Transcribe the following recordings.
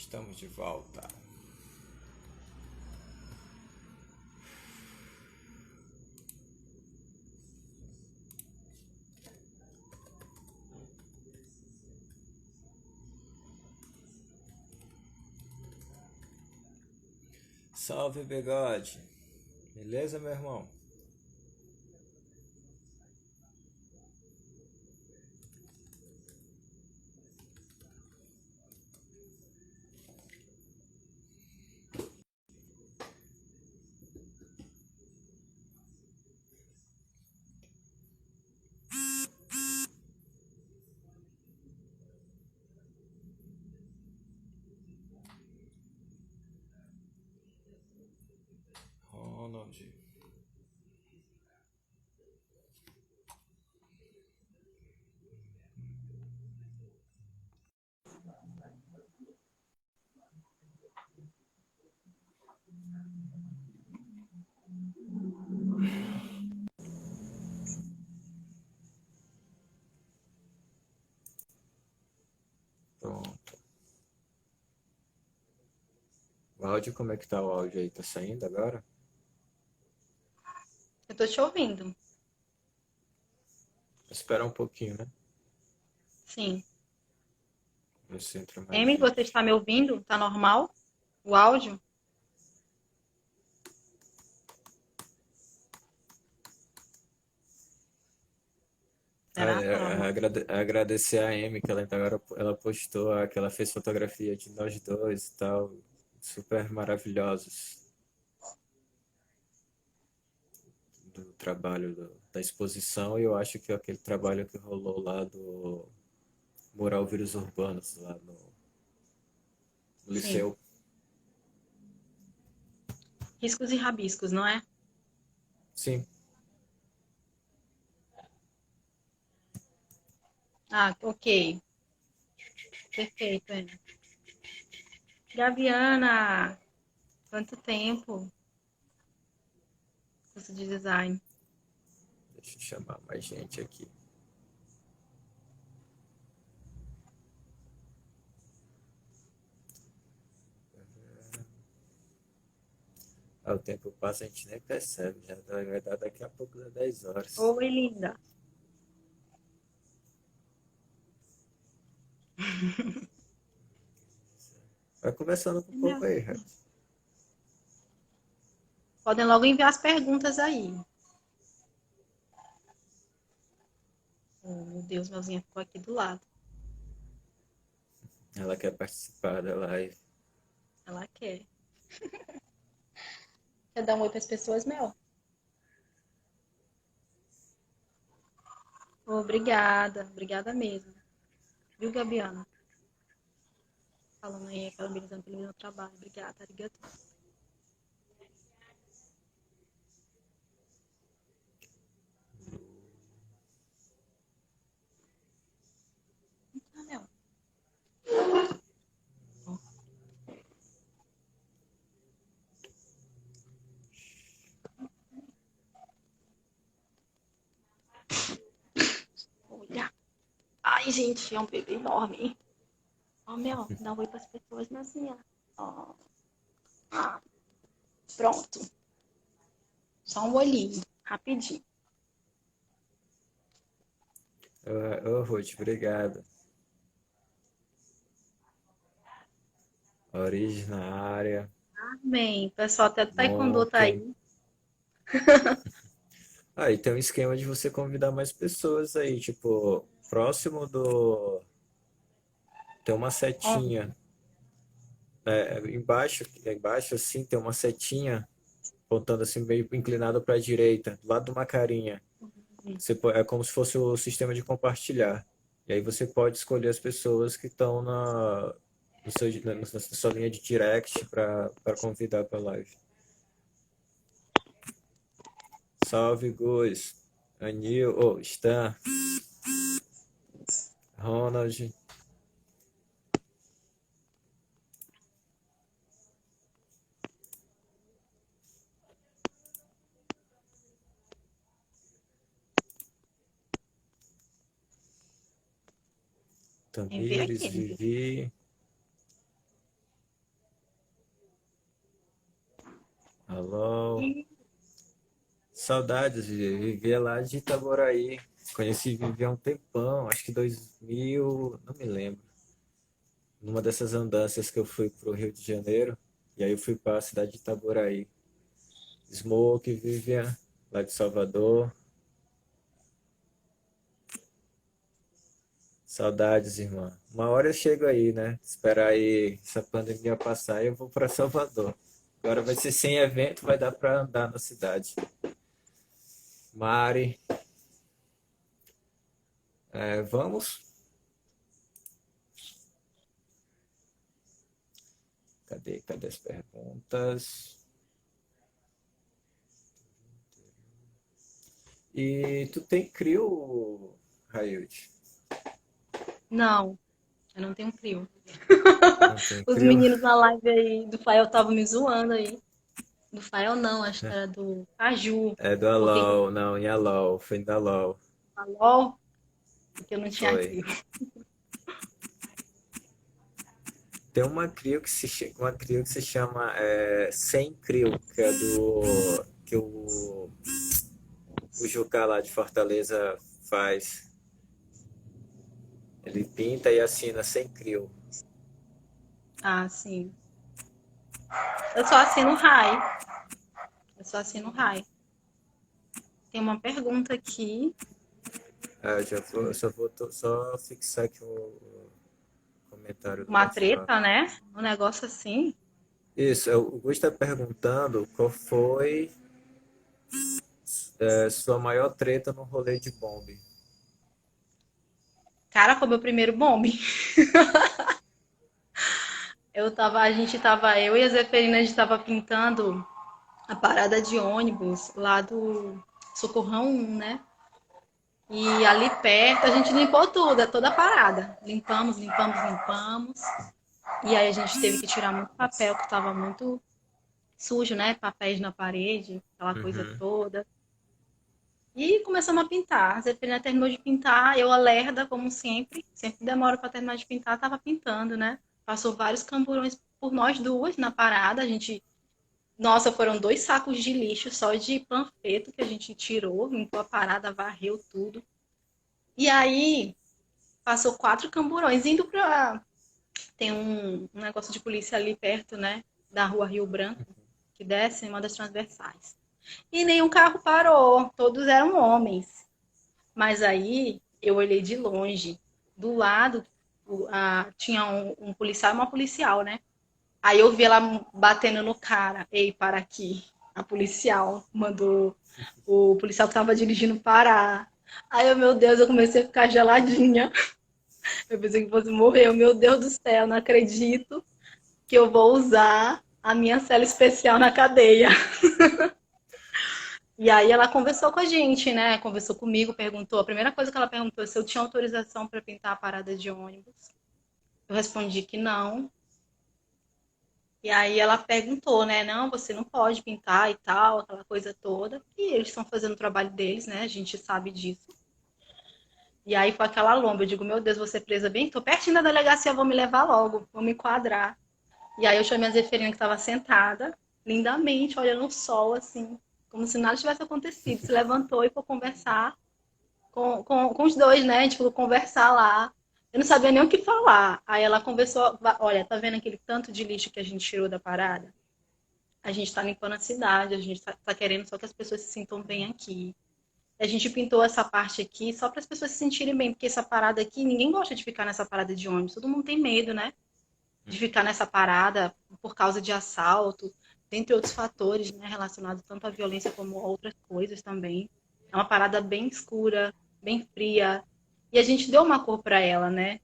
Estamos de volta. Salve, Bigode. Beleza, meu irmão? Ronald. Pronto. O áudio, como é que tá o áudio aí? Tá saindo agora? Eu tô te ouvindo. Espera um pouquinho, né? Sim. Ver se entra mais Amy, você gente. está me ouvindo? Tá normal? O áudio? Ah, Será que tá normal? agradecer a Amy que ela postou que ela fez fotografia de nós dois e tal, super maravilhosos do trabalho da exposição, e eu acho que aquele trabalho que rolou lá do Mural Vírus Urbanos lá no Sim. Liceu. Riscos e rabiscos, não é? Sim. Ah, ok. Perfeito, Amy. Gaviana! Quanto tempo? Curso de design. Deixa eu chamar mais gente aqui. Ah, o tempo passa, a gente nem percebe, já vai dar daqui a pouco das 10 horas. Oi, linda. Vai conversando com um pouco aí, Rex. Podem logo enviar as perguntas aí. Oh, meu Deus, meu Zinha ficou aqui do lado. Ela quer participar da live. Ela quer. Quer dar um oi para as pessoas, Mel? Obrigada. Obrigada mesmo. Viu, Gabiana? Falando aí, parabenizando pelo meu trabalho. Obrigada, arigato. Ah, Mel. Olha. Ai, gente, é um bebê enorme. Ó, Mel, dá um oi para as pessoas, Melzinha. Ó. Ah, pronto. Só um olhinho, rapidinho. Ô, Ruth, obrigado. Origem na área. Amém. O pessoal até do Taekwondo tá Monk. aí. Ah, e tem um esquema de você convidar mais pessoas aí, tipo, próximo do. Tem uma Ó, setinha. Embaixo assim, tem uma setinha apontando assim, meio inclinado para a direita, do lado de uma carinha. É como se fosse o sistema de compartilhar. E aí você pode escolher as pessoas que estão na sua linha de direct para convidar para live. Salve, Gus. Anil, Stan, Ronald. enviei Tamires, aqui. Vivi. Alô. E Saudades, vivia lá de Itaboraí. Conheci Vivi há um tempão, acho que 2000, não me lembro. Numa dessas andanças que eu fui pro Rio de Janeiro, e aí eu fui para a cidade de Itaboraí. Smoke, Vivian, lá de Salvador. Saudades, irmã. Uma hora eu chego aí, né? Esperar aí essa pandemia passar e eu vou para Salvador. Agora vai ser sem evento, vai dar para andar na cidade. Mari, vamos? Cadê as perguntas? E tu tem CRIO, Railde? não, eu não tenho frio. Não tem Os CRIO? meninos na live aí do Fael estavam me zoando aí. Do Fael não, acho que era do Caju. É do Porque que Alol, não, em Alol, foi da Alol. falou que eu não tinha Foi. frio. Tem uma CRIO que se chama Sem CRIO, que é do que o Jucá lá de Fortaleza faz. Ele pinta e assina sem CRIO. Ah, sim. Eu só assino Rai. Eu só assino Rai. Tem uma pergunta aqui. Eu só vou só fixar aqui o comentário do Uma WhatsApp. treta, né? Um negócio assim. Isso, o Gusto está perguntando qual foi sua maior treta no rolê de bombe. Cara, foi meu primeiro bombe. Eu e a Zeferina, a gente tava pintando a parada de ônibus lá do Socorrão 1, né? E ali perto a gente limpou tudo, toda a parada. Limpamos, limpamos, limpamos. E aí a gente teve que tirar muito papel, que estava muito sujo, né? Papéis na parede, aquela coisa Uhum. toda. E começamos a pintar. A Zeferina terminou de pintar, eu alerta, como sempre. Sempre demora para terminar de pintar, tava pintando, né? Passou vários camburões por nós duas na parada. A gente. Nossa, foram 2 sacos de lixo só de panfleto que a gente tirou, limpou a parada, varreu tudo. E aí, passou 4 camburões indo pra. Tem um negócio de polícia ali perto, né? Da rua Rio Branco, que desce em uma das transversais. E nenhum carro parou, todos eram homens. Mas aí eu olhei de longe. Do lado tinha um policial e uma policial, né? Aí eu vi ela batendo no cara. Ei, para aqui. A policial mandou o policial que estava dirigindo parar. Aí, meu Deus, eu comecei a ficar geladinha. Eu pensei que fosse morrer. Meu Deus do céu, não acredito que eu vou usar a minha cela especial na cadeia. E aí ela conversou com a gente, né? Conversou comigo, perguntou. A primeira coisa que ela perguntou é se eu tinha autorização para pintar a parada de ônibus. Eu respondi que não. E aí ela perguntou, né? Não, você não pode pintar e tal, aquela coisa toda. E eles estão fazendo o trabalho deles, né? A gente sabe disso. E aí foi aquela lomba. Eu digo, meu Deus, vou ser presa bem? Tô pertinho da delegacia, vou me levar logo, vou me enquadrar. E aí eu chamei a Zeferina que estava sentada, lindamente, olhando o sol, assim, como se nada tivesse acontecido. Se levantou e foi conversar com os dois, né? Tipo, conversar lá. Eu não sabia nem o que falar. Aí ela conversou, olha, tá vendo aquele tanto de lixo que a gente tirou da parada? A gente tá limpando a cidade, a gente tá querendo só que as pessoas se sintam bem aqui. A gente pintou essa parte aqui só para as pessoas se sentirem bem, porque essa parada aqui, ninguém gosta de ficar nessa parada de ônibus. Todo mundo tem medo, né? De ficar nessa parada por causa de assalto, dentre outros fatores, né, relacionados tanto à violência como a outras coisas também. É uma parada bem escura, bem fria. E a gente deu uma cor para ela, né?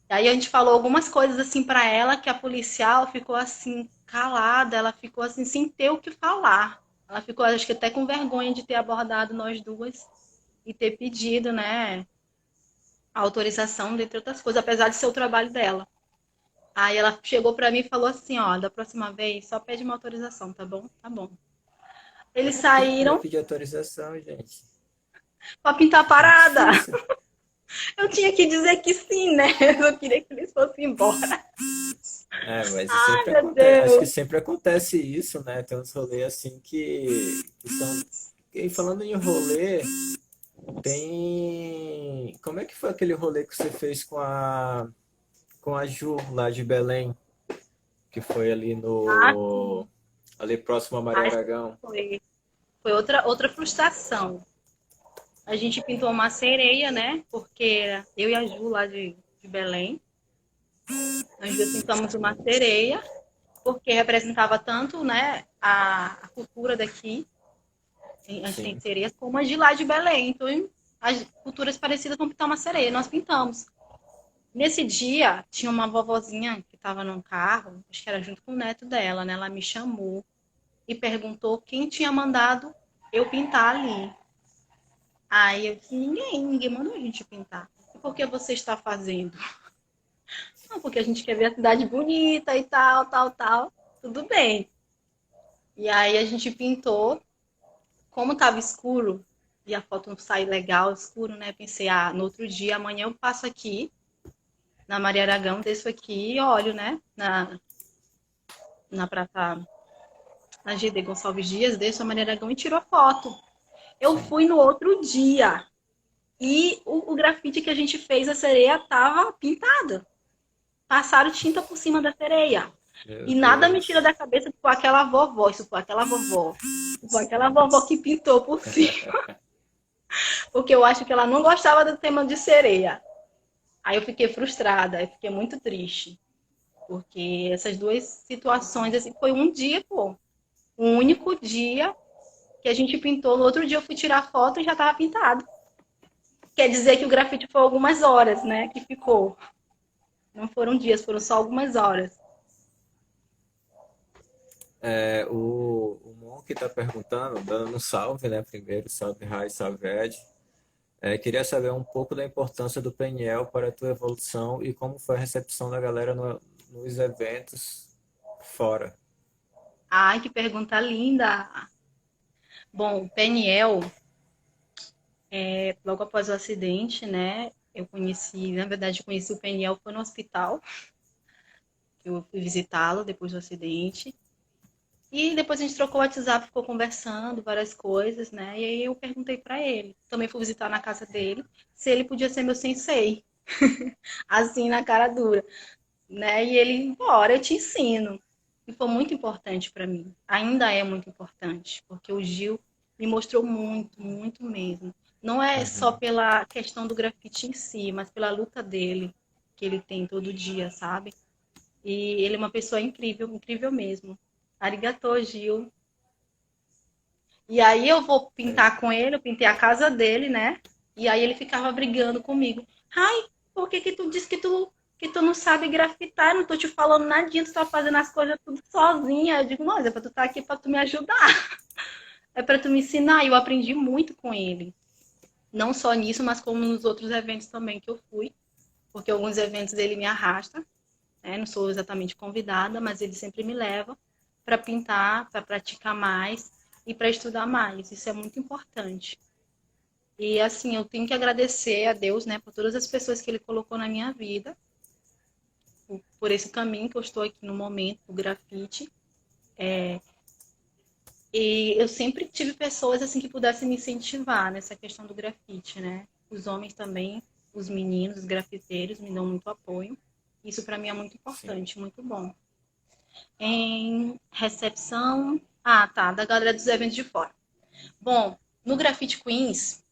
Aí a gente falou algumas coisas assim para ela que a policial ficou assim calada, ela ficou assim sem ter o que falar. Ela ficou, acho que até com vergonha de ter abordado nós duas e ter pedido, né, a autorização, dentre outras coisas, apesar de ser o trabalho dela. Aí ela chegou pra mim e falou assim, ó, da próxima vez só pede uma autorização, tá bom? Tá bom. Eles Vai saíram pedir autorização, gente. pra pintar a É parada. difícil. Eu tinha que dizer que sim, né? Eu queria que eles fossem embora. mas Ai, sempre meu acontece, acho que Deus. sempre acontece isso, né? Tem uns rolês assim que são. E falando em rolê, tem. Como é que foi aquele rolê que você fez com a Ju lá de Belém, que foi ali Ah, no sim. ali próximo a Maria Ai, Aragão? foi outra frustração. A gente pintou uma sereia, né? Porque eu e a Ju lá de Belém, nós duas pintamos uma sereia, porque representava tanto, né, a cultura daqui, a gente tem Sim, sereias, como as de lá de Belém. Então, as culturas parecidas vão pintar uma sereia. Nós pintamos. Nesse dia, tinha uma vovozinha que estava num carro, acho que era junto com o neto dela, né? Ela me chamou e perguntou quem tinha mandado eu pintar ali. Aí eu disse, ninguém mandou a gente pintar. E por que você está fazendo? Não, porque a gente quer ver a cidade bonita e tal, tal, tal. Tudo bem. E aí a gente pintou, como estava escuro e a foto não sai legal, escuro, né? Pensei, no outro dia, amanhã eu passo aqui na Maria Aragão, desço aqui e olho, né? Na Praça, na GD Gonçalves Dias, desço a Maria Aragão e tiro a foto. Eu sim. fui no outro dia e o grafite que a gente fez, a sereia, estava pintada. Passaram tinta por cima da sereia. Meu E nada me tira Deus. da cabeça que foi aquela vovó, isso foi aquela vovó. Foi aquela vovó que pintou por cima. Porque eu acho que ela não gostava do tema de sereia. Aí eu fiquei frustrada, eu fiquei muito triste. Porque essas duas situações, assim, foi um dia, pô. Um único dia que a gente pintou. No outro dia eu fui tirar foto e já estava pintado. Quer dizer que o grafite foi algumas horas, né? Que ficou. Não foram dias, foram só algumas horas. É, o Monk está perguntando, dando um salve, né? Primeiro, salve Rai, salve Ed. Queria saber um pouco da importância do PNL para a tua evolução e como foi a recepção da galera nos eventos fora. Ai, que pergunta linda! Bom, o Peniel, logo após o acidente, né? Eu conheci, na verdade, eu conheci o Peniel foi no hospital, que eu fui visitá-lo depois do acidente. E depois a gente trocou o WhatsApp, ficou conversando várias coisas, né? E aí eu perguntei para ele, também fui visitar na casa dele, se ele podia ser meu sensei, assim na cara dura, né? E ele, bora, eu te ensino. E foi muito importante para mim. Ainda é muito importante, porque o Gil me mostrou muito, muito mesmo. Não é só Uhum. pela questão do grafite em si, mas pela luta dele, que ele tem todo dia, sabe? E ele é uma pessoa incrível, incrível mesmo. Arigatô, Gil. E aí eu vou É, pintar com ele, eu pintei a casa dele, né? E aí ele ficava brigando comigo. Ai, por que que tu disse que tu não sabe grafitar? Eu não tô te falando nadinha, tu tá fazendo as coisas tudo sozinha. Eu digo, mas é pra tu estar aqui pra tu me ajudar. É pra tu me ensinar. E eu aprendi muito com ele. Não só nisso, mas como nos outros eventos também que eu fui. Porque alguns eventos ele me arrasta, né? Não sou exatamente convidada, mas ele sempre me leva para pintar, para praticar mais e para estudar mais. Isso é muito importante. E assim, eu tenho que agradecer a Deus, né, por todas as pessoas que ele colocou na minha vida, por esse caminho que eu estou aqui no momento, o grafite. E eu sempre tive pessoas assim que pudessem me incentivar nessa questão do grafite, né? Os homens também, os meninos, os grafiteiros me dão muito apoio. Isso para mim é muito sim. importante, muito bom. Em recepção, tá, da galera dos eventos de fora. Bom, no Graffiti Queens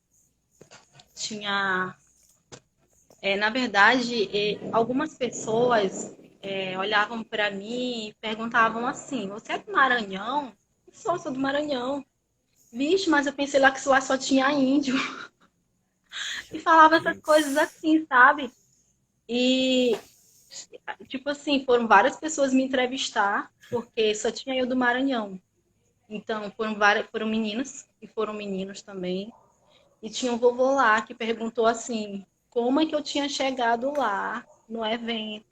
tinha, na verdade, algumas pessoas olhavam para mim e perguntavam assim: Você é do Maranhão? Sou do Maranhão. Vixe, mas eu pensei lá que lá só tinha índio. E falava essas coisas Putz. assim, sabe? E, tipo assim, foram várias pessoas me entrevistar, porque só tinha eu do Maranhão. Então, foram meninas e foram meninos também. E tinha um vovô lá que perguntou assim, como é que eu tinha chegado lá no evento.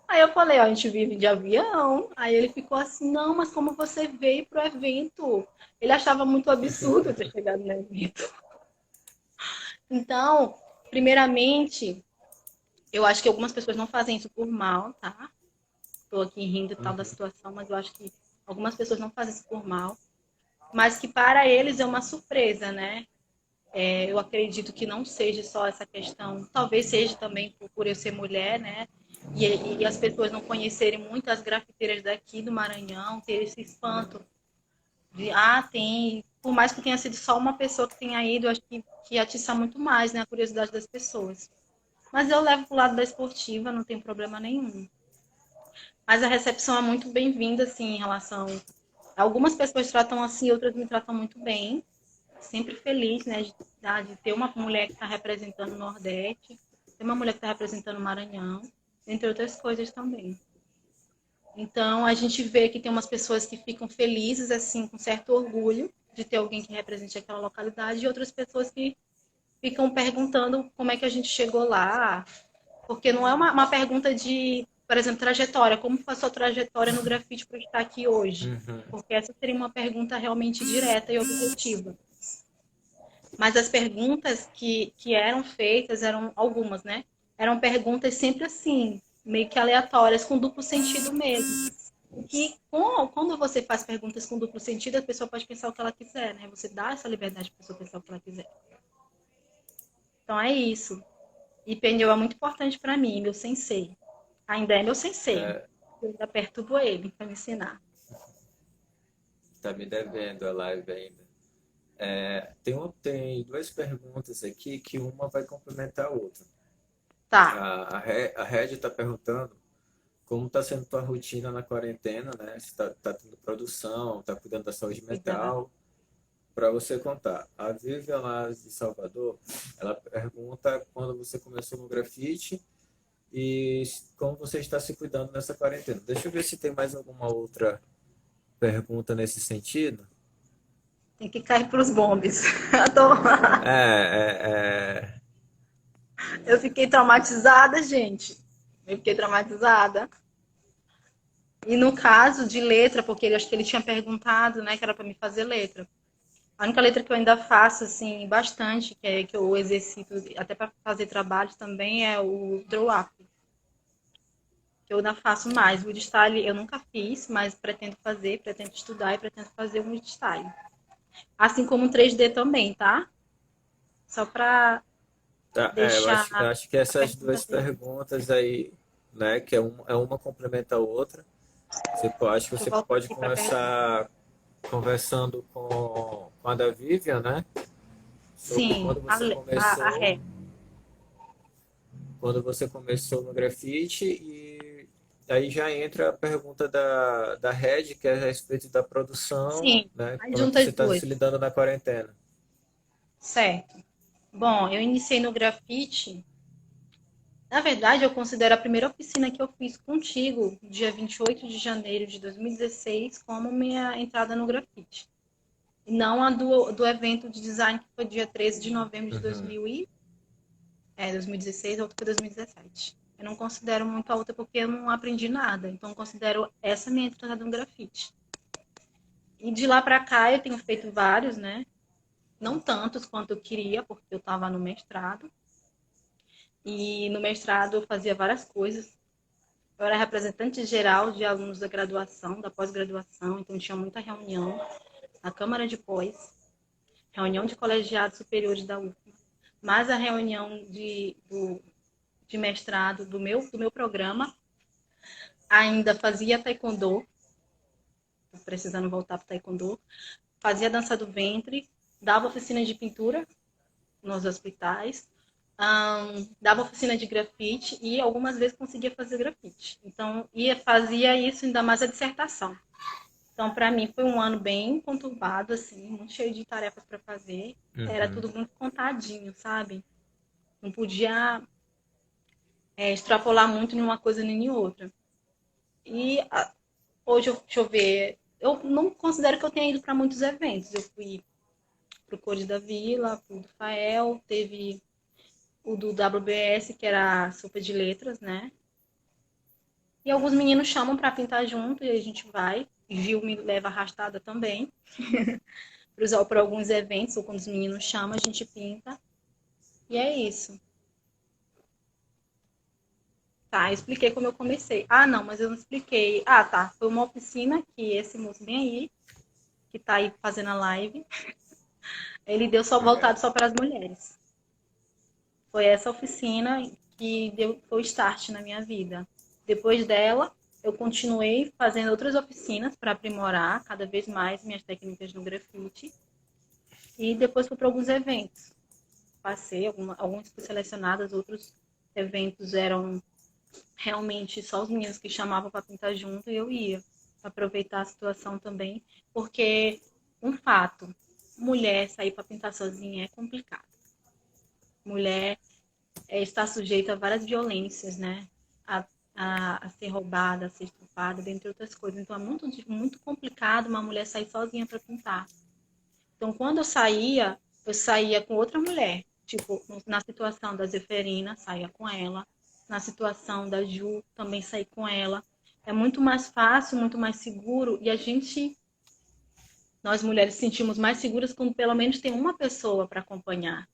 Aí eu falei, ó, a gente vive de avião. Aí ele ficou assim, não, mas como você veio pro evento? Ele achava muito absurdo eu ter chegado no evento. Então, primeiramente, Eu acho que algumas pessoas não fazem isso por mal, tá? Tô aqui rindo e tal da Uhum. situação, mas eu acho que algumas pessoas não fazem isso por mal. Mas que para eles é uma surpresa, né? Eu acredito que não seja só essa questão, talvez seja também por eu ser mulher, né? E as pessoas não conhecerem muito as grafiteiras daqui do Maranhão, ter esse espanto de, tem, por mais que tenha sido só uma pessoa que tenha ido, eu acho que atiça muito mais, né, a curiosidade das pessoas. Mas eu levo pro lado da esportiva, não tem problema nenhum. Mas a recepção é muito bem-vinda, assim, em relação. Algumas pessoas tratam assim, outras me tratam muito bem. Sempre feliz, né, de ter uma mulher que está representando o Nordeste, ter uma mulher que está representando o Maranhão, entre outras coisas também. Então, a gente vê que tem umas pessoas que ficam felizes, assim, com certo orgulho de ter alguém que represente aquela localidade, e outras pessoas que ficam perguntando como é que a gente chegou lá, porque não é uma pergunta de, por exemplo, trajetória, como foi a sua trajetória no grafite para estar aqui hoje? Uhum. Porque essa seria uma pergunta realmente direta e objetiva. Mas as perguntas que eram feitas eram algumas, né? Eram perguntas sempre assim, meio que aleatórias, com duplo sentido mesmo. Que quando você faz perguntas com duplo sentido, a pessoa pode pensar o que ela quiser, né? Você dá essa liberdade para a pessoa pensar o que ela quiser. Então é isso. E pneu é muito importante para mim, meu sensei. Ainda é meu sensei. É, Eu ainda perturbo ele para me ensinar. tá me devendo a live ainda. Tem duas perguntas aqui que uma vai complementar a outra. Tá. A Red está perguntando como está sendo tua rotina na quarentena, né? Se tá tendo produção, tá cuidando da saúde Obrigada. mental, para você contar. A Vivian lá de Salvador, ela pergunta quando você começou no grafite e como você está se cuidando nessa quarentena. Deixa eu ver se tem mais alguma outra pergunta nesse sentido. Tem que cair para os bombes. Eu tô- É, Eu fiquei traumatizada, gente. Eu fiquei traumatizada. E no caso de letra, porque ele acho que ele tinha perguntado, né, que era para me fazer letra. A única letra que eu ainda faço assim bastante, que eu exercito até para fazer trabalho também é o draw up, que eu ainda faço mais. O style eu nunca fiz, mas pretendo fazer, pretendo estudar e pretendo fazer um style. Assim como o 3D também, tá? Só para tá, deixar eu acho que a essas pergunta duas dele. perguntas aí, né, que é uma complementa a outra. Acho que Deixa eu você voltar pode aqui para a pergunta. começar conversando com a da Vivian, né? Sobre Sim, a ré. quando você começou no grafite e aí já entra a pergunta da Red, que é a respeito da produção, Sim, né? aí Como é que junta você as está duas. se lidando na quarentena? Certo. Bom, eu iniciei no grafite. Na verdade, eu considero a primeira oficina que eu fiz contigo, dia 28 de janeiro de 2016, como minha entrada no grafite. E não a do evento de design, que foi dia 13 de novembro de Uhum. 2016, a outra foi 2017. Eu não considero muito a outra porque eu não aprendi nada. Então, eu considero essa minha entrada no grafite. E de lá para cá, eu tenho feito vários, né? Não tantos quanto eu queria, porque eu estava no mestrado. E no mestrado eu fazia várias coisas. Eu era representante geral de alunos da graduação, da pós-graduação, então tinha muita reunião na Câmara de Pós, reunião de colegiados superiores da UFMA, mais a reunião de mestrado do meu programa. Ainda fazia taekwondo, precisando voltar para taekwondo, fazia dança do ventre, dava oficina de pintura nos hospitais, dava oficina de grafite e algumas vezes conseguia fazer grafite. Então, fazia isso ainda mais a dissertação. Então, para mim, foi um ano bem conturbado, assim, muito cheio de tarefas para fazer. Era Uhum. tudo muito contadinho, sabe? Não podia extrapolar muito em uma coisa nem em outra. E hoje, deixa eu ver, eu não considero que eu tenha ido para muitos eventos. Eu fui pro Cores da Vila, pro do Fael, teve o do WBS, que era a sopa de letras, né? E alguns meninos chamam para pintar junto e a gente vai. Gil me leva arrastada também para alguns eventos, ou quando os meninos chamam, a gente pinta. E é isso. Tá, eu expliquei como eu comecei. Ah, não, mas eu não expliquei. Ah, tá. Foi uma oficina que esse moço bem aí, que tá aí fazendo a live, ele deu só voltado só para as mulheres. Foi essa oficina que deu foi o start na minha vida. Depois dela, eu continuei fazendo outras oficinas para aprimorar cada vez mais minhas técnicas no grafite. E depois fui para alguns eventos. Passei, alguns fui selecionadas, outros eventos eram realmente só os meninos que chamavam para pintar junto e eu ia aproveitar a situação também, porque um fato, mulher sair para pintar sozinha é complicado. Mulher está sujeita a várias violências, né? A ser roubada, a ser estuprada, dentre outras coisas. Então é muito complicado uma mulher sair sozinha para pintar. Então quando eu saía com outra mulher. Tipo, na situação da Zeferina, saía com ela. Na situação da Ju, também saí com ela. É muito mais fácil, muito mais seguro. E nós mulheres sentimos mais seguras quando pelo menos tem uma pessoa para acompanhar,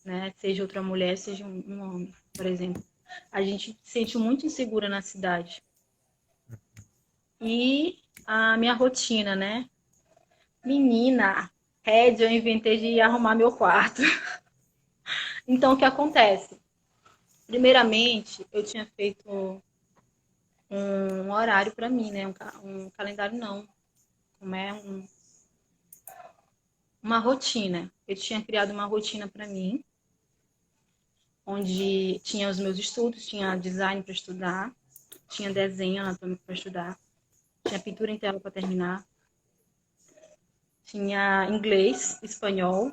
né? Seja outra mulher, seja um homem, por exemplo. A gente se sente muito insegura na cidade. E a minha rotina, né? Menina, Red, eu inventei de arrumar meu quarto. Então, o que acontece? Primeiramente, eu tinha feito um horário para mim, né? Um calendário não, como é uma rotina. Eu tinha criado uma rotina para mim, onde tinha os meus estudos, tinha design para estudar, tinha desenho anatômico para estudar, tinha pintura em tela para terminar, tinha inglês, espanhol,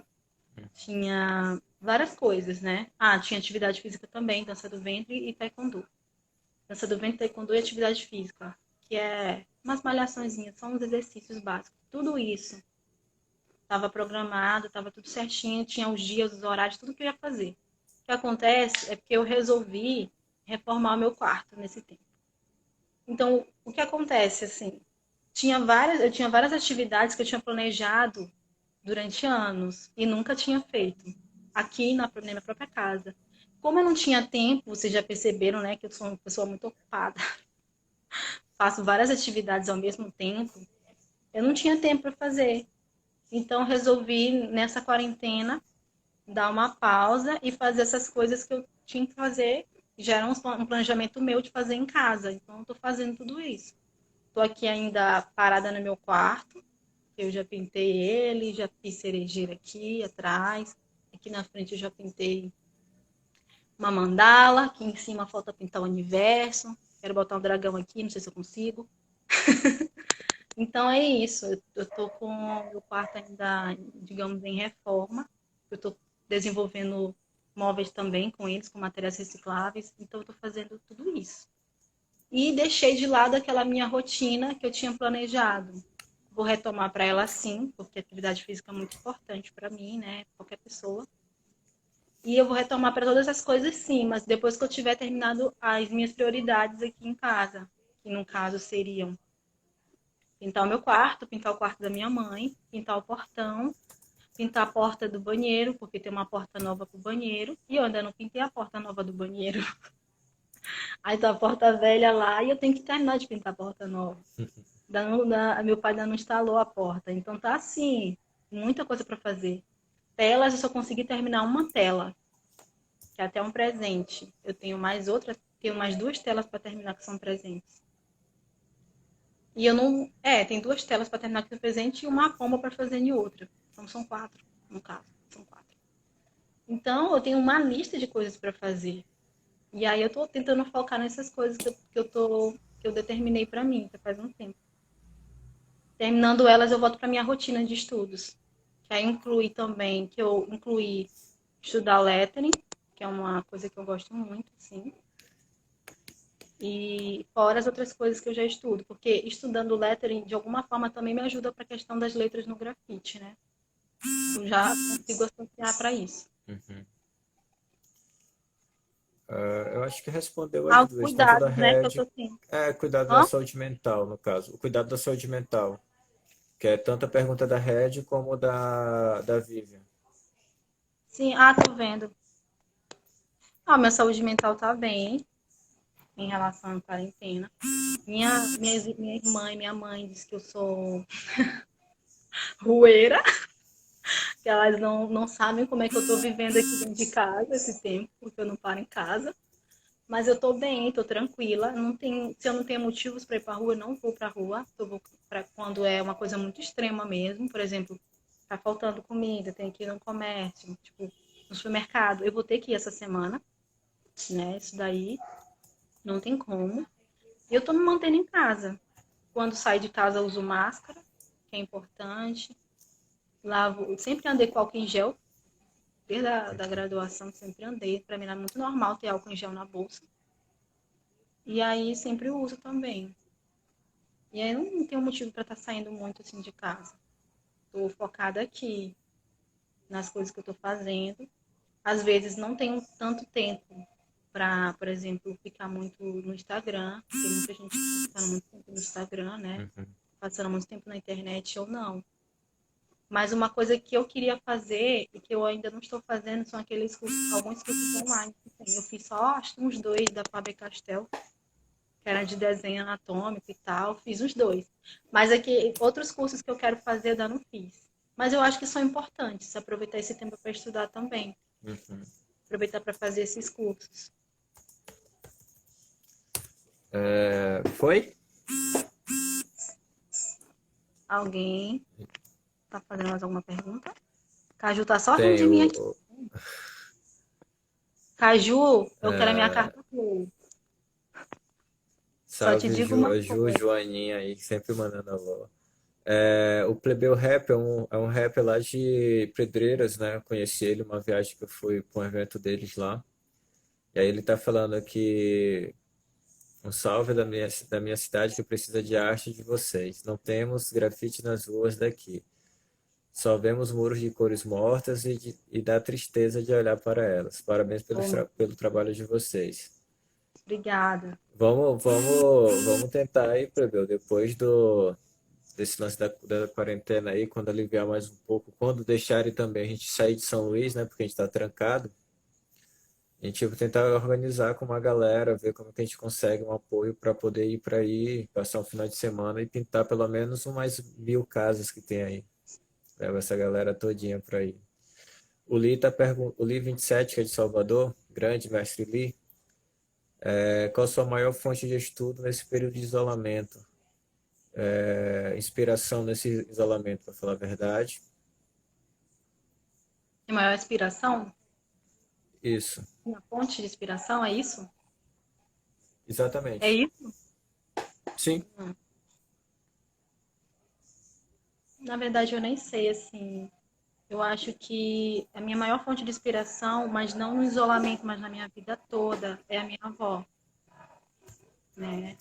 tinha várias coisas, né? Ah, tinha atividade física também, dança do ventre e taekwondo. Dança do ventre, taekwondo e atividade física, que é umas malhaçõezinhas, são uns exercícios básicos. Tudo isso estava programado, estava tudo certinho, tinha os dias, os horários, tudo que eu ia fazer. O que acontece é porque eu resolvi reformar o meu quarto nesse tempo. Então, o que acontece, assim, eu tinha várias atividades que eu tinha planejado durante anos e nunca tinha feito aqui na minha própria casa. Como eu não tinha tempo, vocês já perceberam, né, que eu sou uma pessoa muito ocupada, faço várias atividades ao mesmo tempo, eu não tinha tempo para fazer. Então, resolvi, nessa quarentena, dar uma pausa e fazer essas coisas que eu tinha que fazer. Já era um planejamento meu de fazer em casa. Então, estou fazendo tudo isso. Estou aqui ainda parada no meu quarto. Eu já pintei ele, já fiz cerejeira aqui atrás. Aqui na frente eu já pintei uma mandala. Aqui em cima falta pintar o universo. Quero botar um dragão aqui, não sei se eu consigo. Então é isso. Eu estou com o meu quarto ainda, digamos, em reforma. Eu estou desenvolvendo móveis também com eles, com materiais recicláveis. Então eu estou fazendo tudo isso. E deixei de lado aquela minha rotina que eu tinha planejado. Vou retomar para ela sim, porque a atividade física é muito importante para mim, né? Qualquer pessoa. E eu vou retomar para todas as coisas sim, mas depois que eu tiver terminado as minhas prioridades aqui em casa, que no caso seriam pintar o meu quarto, pintar o quarto da minha mãe, pintar o portão, pintar a porta do banheiro, porque tem uma porta nova pro banheiro, e eu ainda não pintei a porta nova do banheiro. Aí tá a porta velha lá e eu tenho que terminar de pintar a porta nova. Meu pai ainda não instalou a porta, então tá assim, muita coisa para fazer. Telas, eu só consegui terminar uma tela, que é até um presente. Eu tenho mais duas telas para terminar que são presentes. E eu não. É, tem duas telas para terminar com o presente e uma comba para fazer em outra. Então são quatro, no caso. São quatro. Então eu tenho uma lista de coisas para fazer. E aí eu tô tentando focar nessas coisas que eu determinei para mim, já faz um tempo. Terminando elas, eu volto para minha rotina de estudos. Que aí inclui também, que eu incluí estudar lettering, que é uma coisa que eu gosto muito, sim. E fora as outras coisas que eu já estudo, porque estudando lettering, de alguma forma, também me ajuda para a questão das letras no grafite, né? Eu já consigo associar para isso. Uhum. Eu acho que respondeu as Aos duas, tanto da cuidados, né, que eu rede, tô tendo. cuidado da Hã? saúde mental, no caso. O cuidado da saúde mental, que é tanto a pergunta da Red como da Vivian. Sim, tô vendo. Minha saúde mental tá bem. em relação à quarentena. Minha irmã e minha mãe diz que eu sou rueira, que elas não sabem como é que eu tô vivendo aqui dentro de casa esse tempo, porque eu não paro em casa. Mas eu tô bem, tô tranquila. Não tem, se eu não tenho motivos para ir pra rua, eu não vou pra rua. Eu vou pra quando é uma coisa muito extrema mesmo. Por exemplo, tá faltando comida, tem que ir no comércio, tipo, no supermercado. Eu vou ter que ir essa semana, né? Isso daí não tem como. E eu tô me mantendo em casa. Quando saio de casa, eu uso máscara, que é importante. Lavo, sempre andei com álcool em gel, desde a da graduação, sempre andei. Para mim era muito normal ter álcool em gel na bolsa. E aí sempre uso também. E aí não tenho motivo para estar saindo muito assim de casa. Estou focada aqui nas coisas que eu estou fazendo. Às vezes não tenho tanto tempo para, por exemplo, ficar muito no Instagram. Tem muita gente que está ficando muito tempo no Instagram, né? Uhum. Passando muito tempo na internet ou não. Mas uma coisa que eu queria fazer e que eu ainda não estou fazendo são aqueles cursos, alguns cursos online que tem. Eu fiz só acho que uns dois da Faber-Castell, que era de desenho anatômico e tal, fiz os dois. Mas aqui, outros cursos que eu quero fazer, eu ainda não fiz. Mas eu acho que são importantes, aproveitar esse tempo para estudar também. Uhum. Aproveitar para fazer esses cursos. Foi? Alguém tá fazendo mais alguma pergunta? Caju tá só rindo Tem de mim aqui. o Caju, eu quero a minha carta Play. Só te Salve digo uma coisa. Joaninha aí, sempre mandando alô. O Plebeu Rap é um rap lá de Pedreiras, né? Eu conheci ele uma viagem que eu fui para um evento deles lá. E aí ele tá falando que um salve da minha cidade que precisa de arte de vocês. Não temos grafite nas ruas daqui. Só vemos muros de cores mortas e dá tristeza de olhar para elas. Parabéns Oh, pelo trabalho de vocês. obrigada. Vamos tentar aí, Plebeu, depois desse lance da quarentena aí, quando aliviar mais um pouco, quando deixarem também a gente sair de São Luís, né, porque a gente está trancado, a gente vai tentar organizar com uma galera, ver como que a gente consegue um apoio para poder ir para aí, passar um final de semana e pintar pelo menos umas 1.000 casas que tem aí. Leva essa galera todinha para aí. O Li 27, que é de Salvador, grande mestre Li, qual a sua maior fonte de estudo nesse período de isolamento? Inspiração nesse isolamento, para falar a verdade. Minha maior inspiração? Isso, Minha fonte de inspiração é isso? É exatamente. isso? Sim. Na verdade, eu nem sei, assim. Eu acho que a minha maior fonte de inspiração, mas não no isolamento, mas na minha vida toda, é a minha avó, né?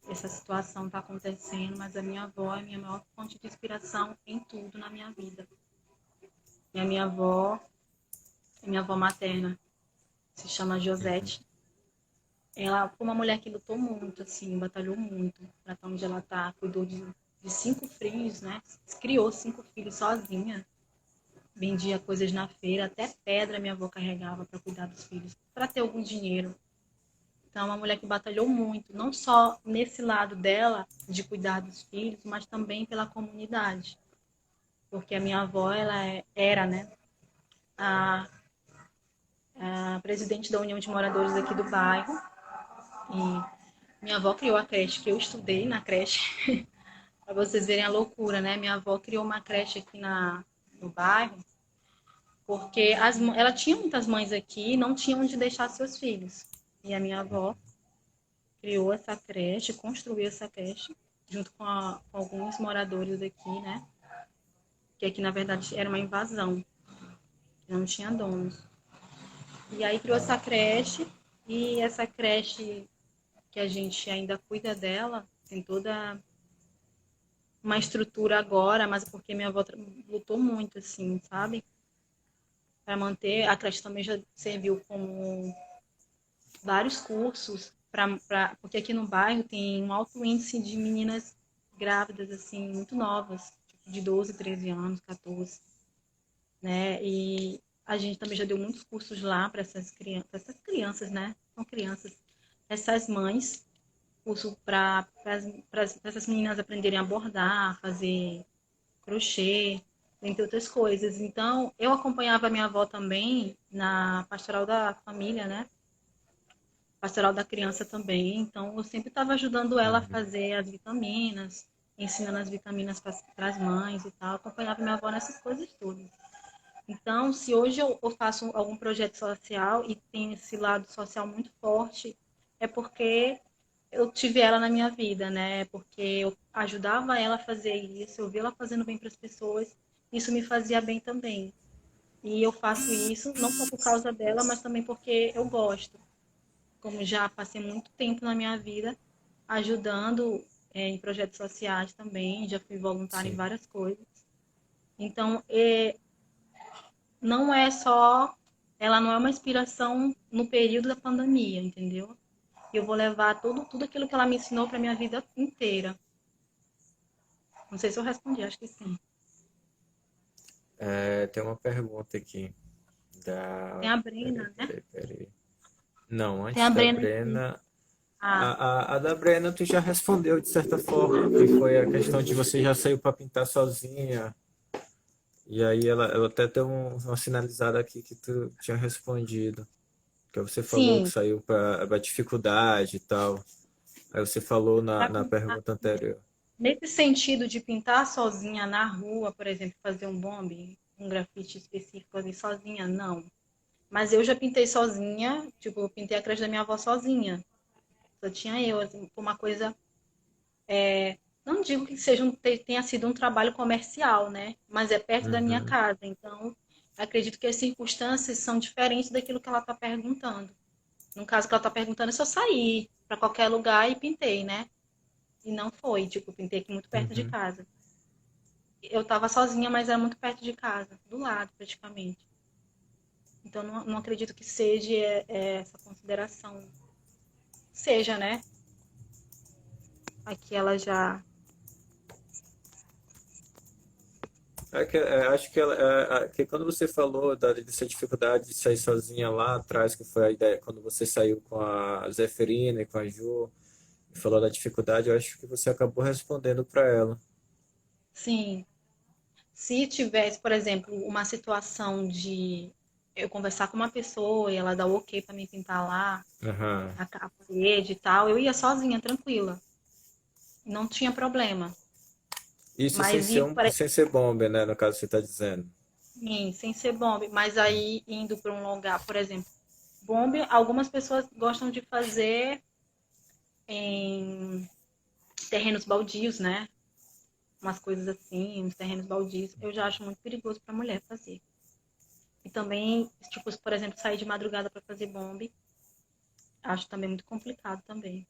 Essa situação está acontecendo, mas a minha avó é a minha maior fonte de inspiração em tudo na minha vida. E a minha avó materna, se chama Uhum. Josete. Ela foi uma mulher que lutou muito, assim, batalhou muito para estar onde ela está, cuidou de 5 filhos, né? Criou 5 filhos sozinha. Vendia coisas na feira, até pedra minha avó carregava para cuidar dos filhos, para ter algum dinheiro. Então, é uma mulher que batalhou muito, não só nesse lado dela, de cuidar dos filhos, mas também pela comunidade. Porque a minha avó, era, né, a, a presidente da União de Moradores aqui do bairro. E minha avó criou a creche, que eu estudei na creche, para vocês verem a loucura, né? Minha avó criou uma creche aqui no bairro, porque ela tinha muitas mães aqui e não tinha onde deixar seus filhos. E a minha avó criou essa creche, construiu essa creche, junto com alguns moradores aqui, né? Que aqui, na verdade, era uma invasão, não tinha donos. E aí criou essa creche, e essa creche que a gente ainda cuida dela, tem toda uma estrutura agora, mas porque minha avó lutou muito, assim, sabe? Para manter, a creche também já serviu como vários cursos, porque aqui no bairro tem um alto índice de meninas grávidas, assim, muito novas, tipo de 12, 13 anos, 14, né? E a gente também já deu muitos cursos lá para essas crianças, né? São crianças essas mães, curso para essas meninas aprenderem a bordar, fazer crochê, entre outras coisas. Então, eu acompanhava a minha avó também na pastoral da família, né? Pastoral da criança também. Então, eu sempre estava ajudando ela a Uhum. fazer as vitaminas, ensinando as vitaminas para as mães e tal. Acompanhava minha avó nessas coisas todas. Então, se hoje eu faço algum projeto social e tem esse lado social muito forte, é porque eu tive ela na minha vida, né? Porque eu ajudava ela a fazer isso, eu vi ela fazendo bem para as pessoas, isso me fazia bem também. E eu faço isso não só por causa dela, mas também porque eu gosto. Como já passei muito tempo na minha vida ajudando em projetos sociais também, já fui voluntária em Sim. várias coisas. Então, não é só, ela não é uma inspiração no período da pandemia, entendeu? Eu vou levar tudo aquilo que ela me ensinou para minha vida inteira. Não sei se eu respondi, acho que sim. Tem uma pergunta aqui Tem da. a Peraí, Brena, né? peraí, peraí. Não, Tem antes a da Brena aqui. Brena. Ah, A da Brena tu já respondeu de certa forma, que foi a questão de você já saiu para pintar sozinha. E aí ela até deu uma sinalizada aqui que tu tinha respondido. Que você falou que sim, saiu para dificuldade e tal. Aí você falou pra na pintar. pergunta anterior. Nesse sentido de pintar sozinha na rua, por exemplo, fazer um bombe, um grafite específico ali sozinha, não. Mas eu já pintei sozinha, tipo, eu pintei a creche da minha avó sozinha. Só tinha eu, assim, uma coisa. Não digo que tenha sido um trabalho comercial, né? Mas é perto da minha Uhum, casa. Então, acredito que as circunstâncias são diferentes daquilo que ela está perguntando. No caso que ela está perguntando, é se eu saí para qualquer lugar e pintei, né? E não foi, tipo, pintei aqui muito perto de uhum. casa. Eu estava sozinha, mas era muito perto de casa, do lado praticamente. Então, não acredito que seja essa consideração. Seja, né? Aqui ela já. Acho que, que quando você falou dessa dificuldade de sair sozinha lá atrás, que foi a ideia, quando você saiu com a Zeferina e com a Ju, e falou da dificuldade, eu acho que você acabou respondendo para ela. Sim. Se tivesse, por exemplo, uma situação de eu conversar com uma pessoa e ela dar o ok para me pintar lá, Aham. a parede e tal, eu ia sozinha, tranquila. Não tinha problema. Isso Mas ir para sem ser bomba, né? No caso você está dizendo. mim, sem ser bombe, mas aí indo para um lugar, por exemplo, bombe, algumas pessoas gostam de fazer em terrenos baldios, né? Umas coisas assim, uns terrenos baldios. Eu já acho muito perigoso para mulher fazer. E também, tipo, por exemplo, sair de madrugada para fazer bombe, acho também muito complicado também.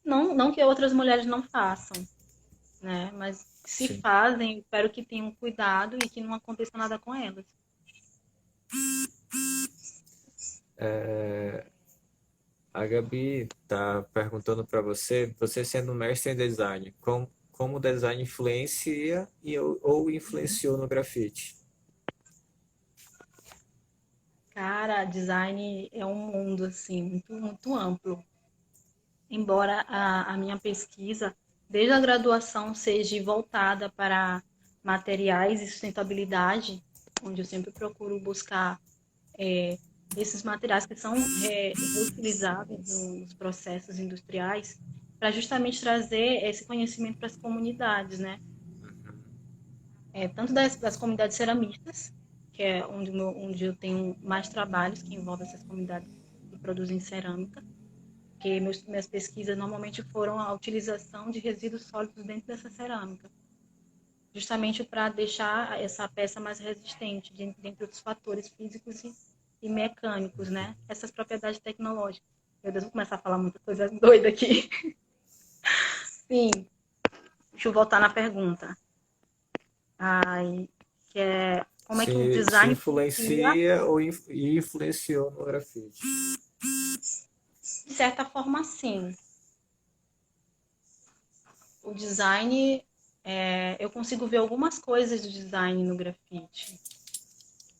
Não que outras mulheres não façam, né? Mas se Sim. fazem, espero que tenham cuidado e que não aconteça nada com elas. A Gabi tá perguntando para você, você sendo mestre em design, como o design influencia ou influenciou no grafite? Cara, design é um mundo assim muito amplo. Embora a minha pesquisa, desde a graduação, seja voltada para materiais e sustentabilidade, onde eu sempre procuro buscar esses materiais que são reutilizáveis nos processos industriais, para justamente trazer esse conhecimento para as comunidades, né? Tanto das comunidades ceramistas, que é onde eu tenho mais trabalhos que envolvem essas comunidades que produzem cerâmica, porque minhas pesquisas normalmente foram a utilização de resíduos sólidos dentro dessa cerâmica, justamente para deixar essa peça mais resistente, dentre outros fatores físicos e mecânicos, né? Essas propriedades tecnológicas. Meu Deus, vou começar a falar muita coisa doida aqui. Sim, deixa eu voltar na pergunta. Ai, que é como é que o Se design influencia, influencia e influenciou no grafite? de certa forma, sim. O design, eu consigo ver algumas coisas do design no grafite.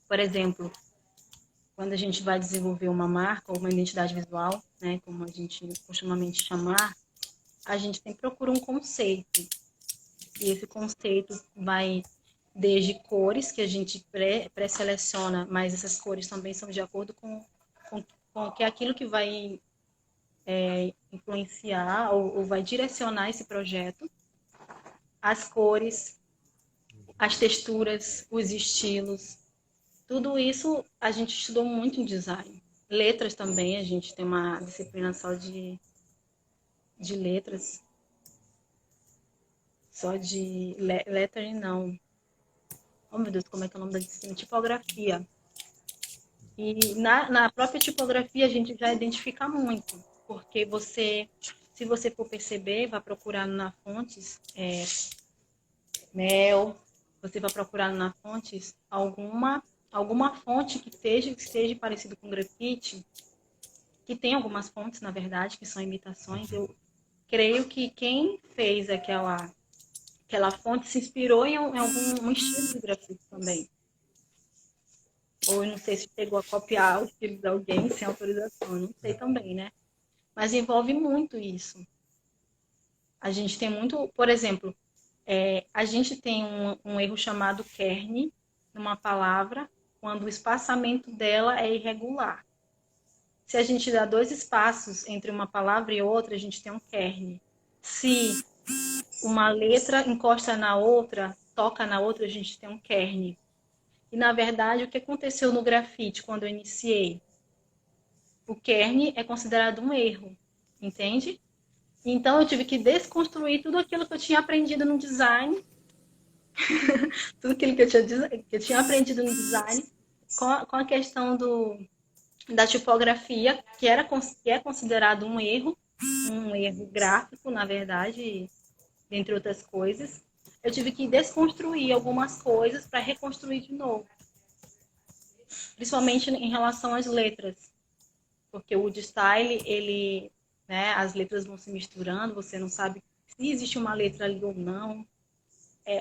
Por exemplo, quando a gente vai desenvolver uma marca ou uma identidade visual, né, como a gente costumamente chamar, a gente sempre procura um conceito. E esse conceito vai desde cores, que a gente pré-seleciona, mas essas cores também são de acordo com que aquilo que vai influenciar ou vai direcionar esse projeto, as cores, as texturas, os estilos, tudo isso a gente estudou muito em design. Letras também, a gente tem uma disciplina só de letras, só de lettering, não. Oh, meu Deus, como é que é o nome da disciplina? Tipografia. E na própria tipografia a gente já identifica muito, porque se você for perceber, vai procurar na fontes, Mel, você vai procurar na fontes alguma fonte que esteja parecido com grafite, que tem algumas fontes, na verdade, que são imitações. Eu creio que quem fez aquela fonte se inspirou em algum estilo de grafite também. Ou eu não sei se chegou a copiar o estilo de alguém sem autorização, não sei também, né? Mas envolve muito isso. A gente tem muito, por exemplo, a gente tem um erro chamado kern numa palavra quando o espaçamento dela é irregular. Se a gente dá dois espaços entre uma palavra e outra, a gente tem um kern. Se uma letra encosta na outra, toca na outra, a gente tem um kern. E, na verdade, o que aconteceu no grafite quando eu iniciei? O kern é considerado um erro, entende? Então, eu tive que desconstruir tudo aquilo que eu tinha aprendido no design, tudo aquilo que eu tinha aprendido no design, com a questão da tipografia, que é considerado um erro gráfico, na verdade, dentre outras coisas. Eu tive que desconstruir algumas coisas para reconstruir de novo, principalmente em relação às letras, porque o wood style, né, as letras vão se misturando, você não sabe se existe uma letra ali ou não.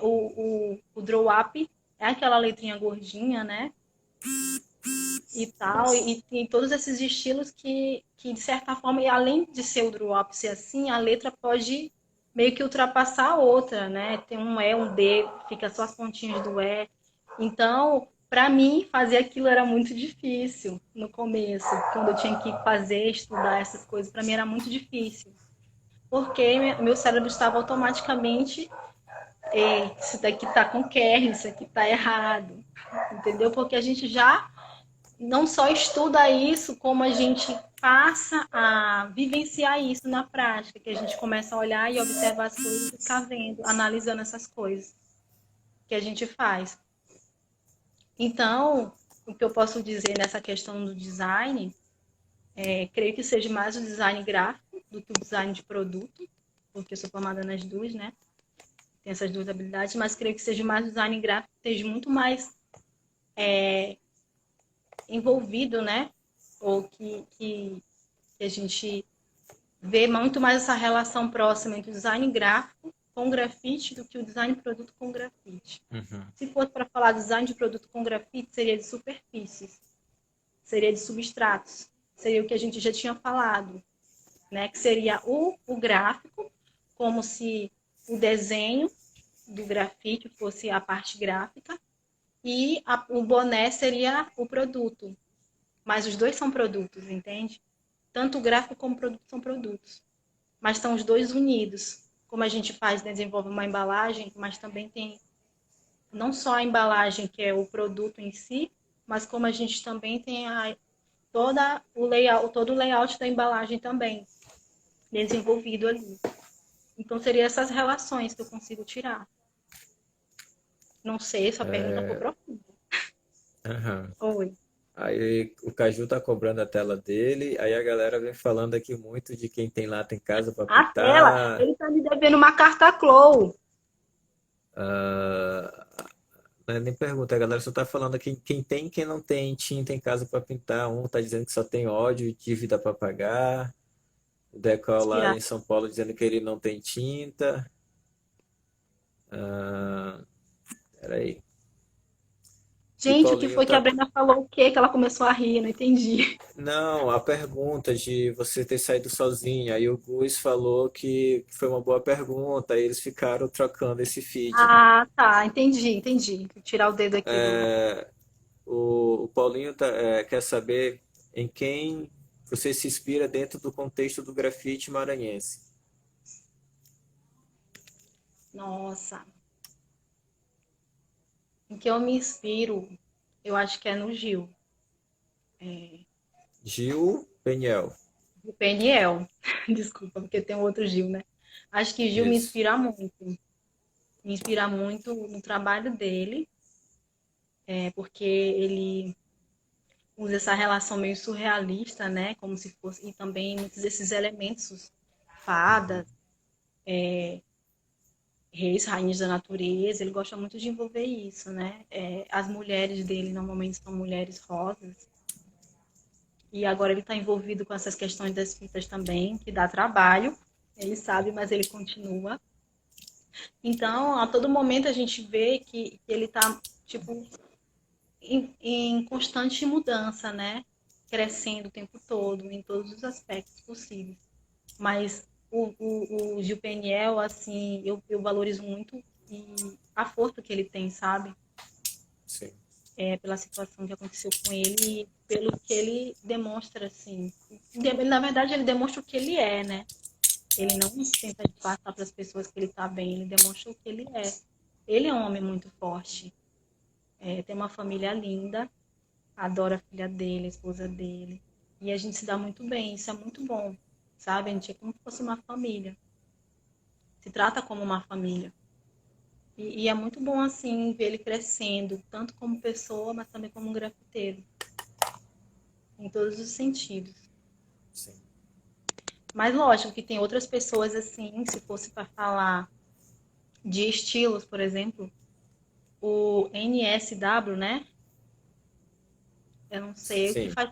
O draw up é aquela letrinha gordinha, né? E tal, e tem todos esses estilos que, de certa forma, e além de ser o draw up ser assim, a letra pode meio que ultrapassar a outra, né? Tem um E, um D, fica só as pontinhas do E. Então, para mim, fazer aquilo era muito difícil no começo, quando eu tinha que fazer, estudar essas coisas, para mim era muito difícil. Porque meu cérebro estava automaticamente, isso daqui tá com kern, isso aqui tá errado, entendeu? Porque a gente já não só estuda isso, como a gente passa a vivenciar isso na prática, que a gente começa a olhar e observar as coisas e ficar vendo, analisando essas coisas que a gente faz. Então, o que eu posso dizer nessa questão do design, creio que seja mais o design gráfico do que o design de produto, porque eu sou formada nas duas, né? Tem essas duas habilidades, mas creio que seja mais o design gráfico, seja muito mais envolvido, né? Ou que a gente vê muito mais essa relação próxima entre o design gráfico com grafite do que o design de produto com grafite. Uhum. Se fosse para falar design de produto com grafite, seria de superfícies, seria de substratos, seria o que a gente já tinha falado, né? Que seria o gráfico, como se o desenho do grafite fosse a parte gráfica e o boné seria o produto. Mas os dois são produtos, entende? Tanto o gráfico como o produto são produtos. Mas estão os dois unidos. Como a gente faz, né, desenvolve uma embalagem, mas também tem não só a embalagem, que é o produto em si, mas como a gente também tem todo o layout da embalagem também desenvolvido ali. Então, seriam essas relações que eu consigo tirar. Não sei se a pergunta for profunda. Aham. Oi. Aí o Caju tá cobrando a tela dele, aí a galera vem falando aqui muito de quem tem lata em casa para A tela, pintar. ele está me devendo uma carta Clow. Ah, não é nem pergunta, a galera só tá falando aqui quem tem e quem não tem tinta em casa para pintar. Um tá dizendo que só tem ódio e dívida para pagar. O Decol lá Inspirar. em São Paulo dizendo que ele não tem tinta. Ah, peraí. E Gente, o que Paulinho foi que a tá. Brenda falou o quê? Que ela começou a rir, não entendi. Não, a pergunta de você ter saído sozinha. Aí o Gus falou que foi uma boa pergunta. Aí eles ficaram trocando esse feed. Ah, tá, entendi. Vou tirar o dedo aqui do. O Paulinho quer saber em quem você se inspira dentro do contexto do grafite maranhense. Nossa, em que eu me inspiro, eu acho que é no Gil, Gil Peniel. do PNL. Desculpa, porque tem outro Gil, né? Acho que Gil Isso. me inspira muito no trabalho dele, porque ele usa essa relação meio surrealista, né? Como se fosse, e também muitos desses elementos, fadas, reis, rainhas da natureza, ele gosta muito de envolver isso, né? As mulheres dele normalmente são mulheres rosas, e agora ele está envolvido com essas questões das fitas também, que dá trabalho, ele sabe, mas ele continua. Então, a todo momento a gente vê que ele está, tipo, em constante mudança, né? Crescendo o tempo todo, em todos os aspectos possíveis. Mas o Gil Peniel, assim, eu valorizo muito a força que ele tem, sabe? Sim. Pela situação que aconteceu com ele e pelo que ele demonstra, assim. Na verdade, ele demonstra o que ele é, né? Ele não tenta passar para as pessoas que ele está bem, ele demonstra o que ele é. Ele é um homem muito forte, tem uma família linda, adora a filha dele, a esposa dele. E a gente se dá muito bem, isso é muito bom, sabe? A gente é como se fosse uma família. Se trata como uma família. E é muito bom, assim, ver ele crescendo, tanto como pessoa, mas também como um grafiteiro, em todos os sentidos. Sim. Mas lógico que tem outras pessoas, assim, se fosse para falar de estilos, por exemplo, o NSW, né? Eu não sei, o que Sim. faz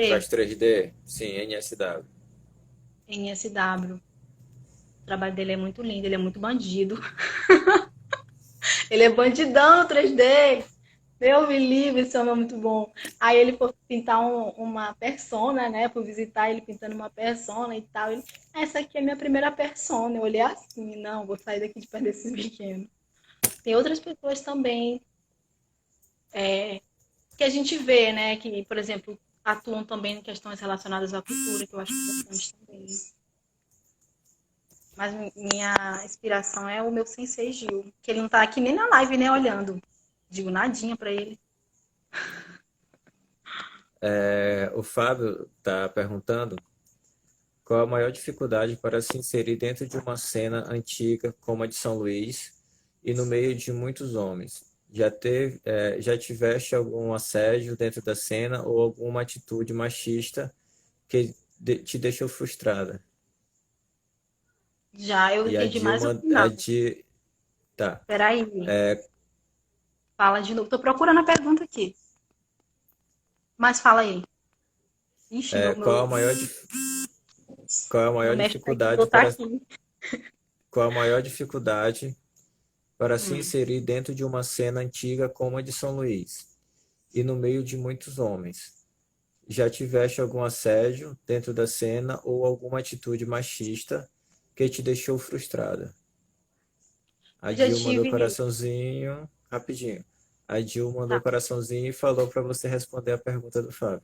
Faz 3D, 3D? Sim, NSW. NSW. O trabalho dele é muito lindo, ele é muito bandido. Ele é bandidão no 3D. Deus me livre, esse homem é muito bom. Aí ele foi pintar uma persona, né? Fui visitar ele pintando uma persona e tal. Ele, essa aqui é minha primeira persona. Eu olhei assim, não, vou sair daqui de perto desses pequenos. Tem outras pessoas também que a gente vê, né? Que, por exemplo, atuam também em questões relacionadas à cultura, que eu acho importante também. Mas minha inspiração é o meu sensei Gil, que ele não tá aqui nem na live, né, olhando. Digo nadinha pra ele. O Fábio está perguntando qual a maior dificuldade para se inserir dentro de uma cena antiga como a de São Luís e no meio de muitos homens. Já tiveste algum assédio dentro da cena ou alguma atitude machista que te deixou frustrada? Já eu E a entendi mais o Dilma, final. tá. Peraí, É, fala de novo. Tô procurando a pergunta aqui. Mas fala aí. Ixi, é, qual a meu maior mestre dificuldade tá para, aqui. qual a maior dificuldade para se Hum. inserir dentro de uma cena antiga como a de São Luís e no meio de muitos homens? Já tiveste algum assédio dentro da cena ou alguma atitude machista que te deixou frustrada? A Já Dilma mandou tive. coraçãozinho, rapidinho. A Dilma mandou Tá, coraçãozinho e falou para você responder a pergunta do Fábio.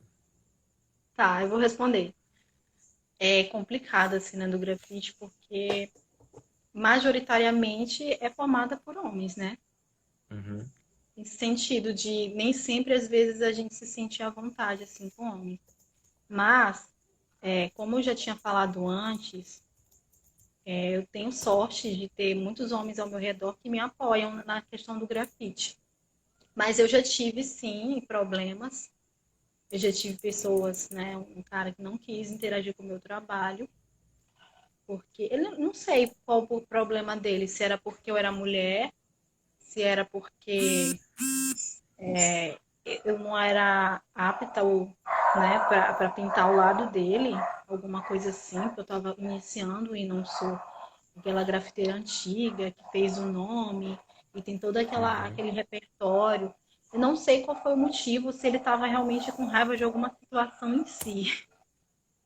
tá, eu vou responder. É complicado assim, né, do grafite, porque majoritariamente é formada por homens, né? Uhum. Em sentido de nem sempre, às vezes, a gente se sente à vontade assim com homens. Mas, como eu já tinha falado antes, eu tenho sorte de ter muitos homens ao meu redor que me apoiam na questão do grafite. Mas eu já tive, sim, problemas. Eu já tive pessoas, né? Um cara que não quis interagir com o meu trabalho, porque ele não sei qual o problema dele, se era porque eu era mulher, se era porque eu não era apta ou, né, para pintar ao lado dele, alguma coisa assim, porque eu estava iniciando e não sou aquela grafiteira antiga que fez o nome e tem todo Uhum. aquele repertório. Eu não sei qual foi o motivo, se ele estava realmente com raiva de alguma situação em si,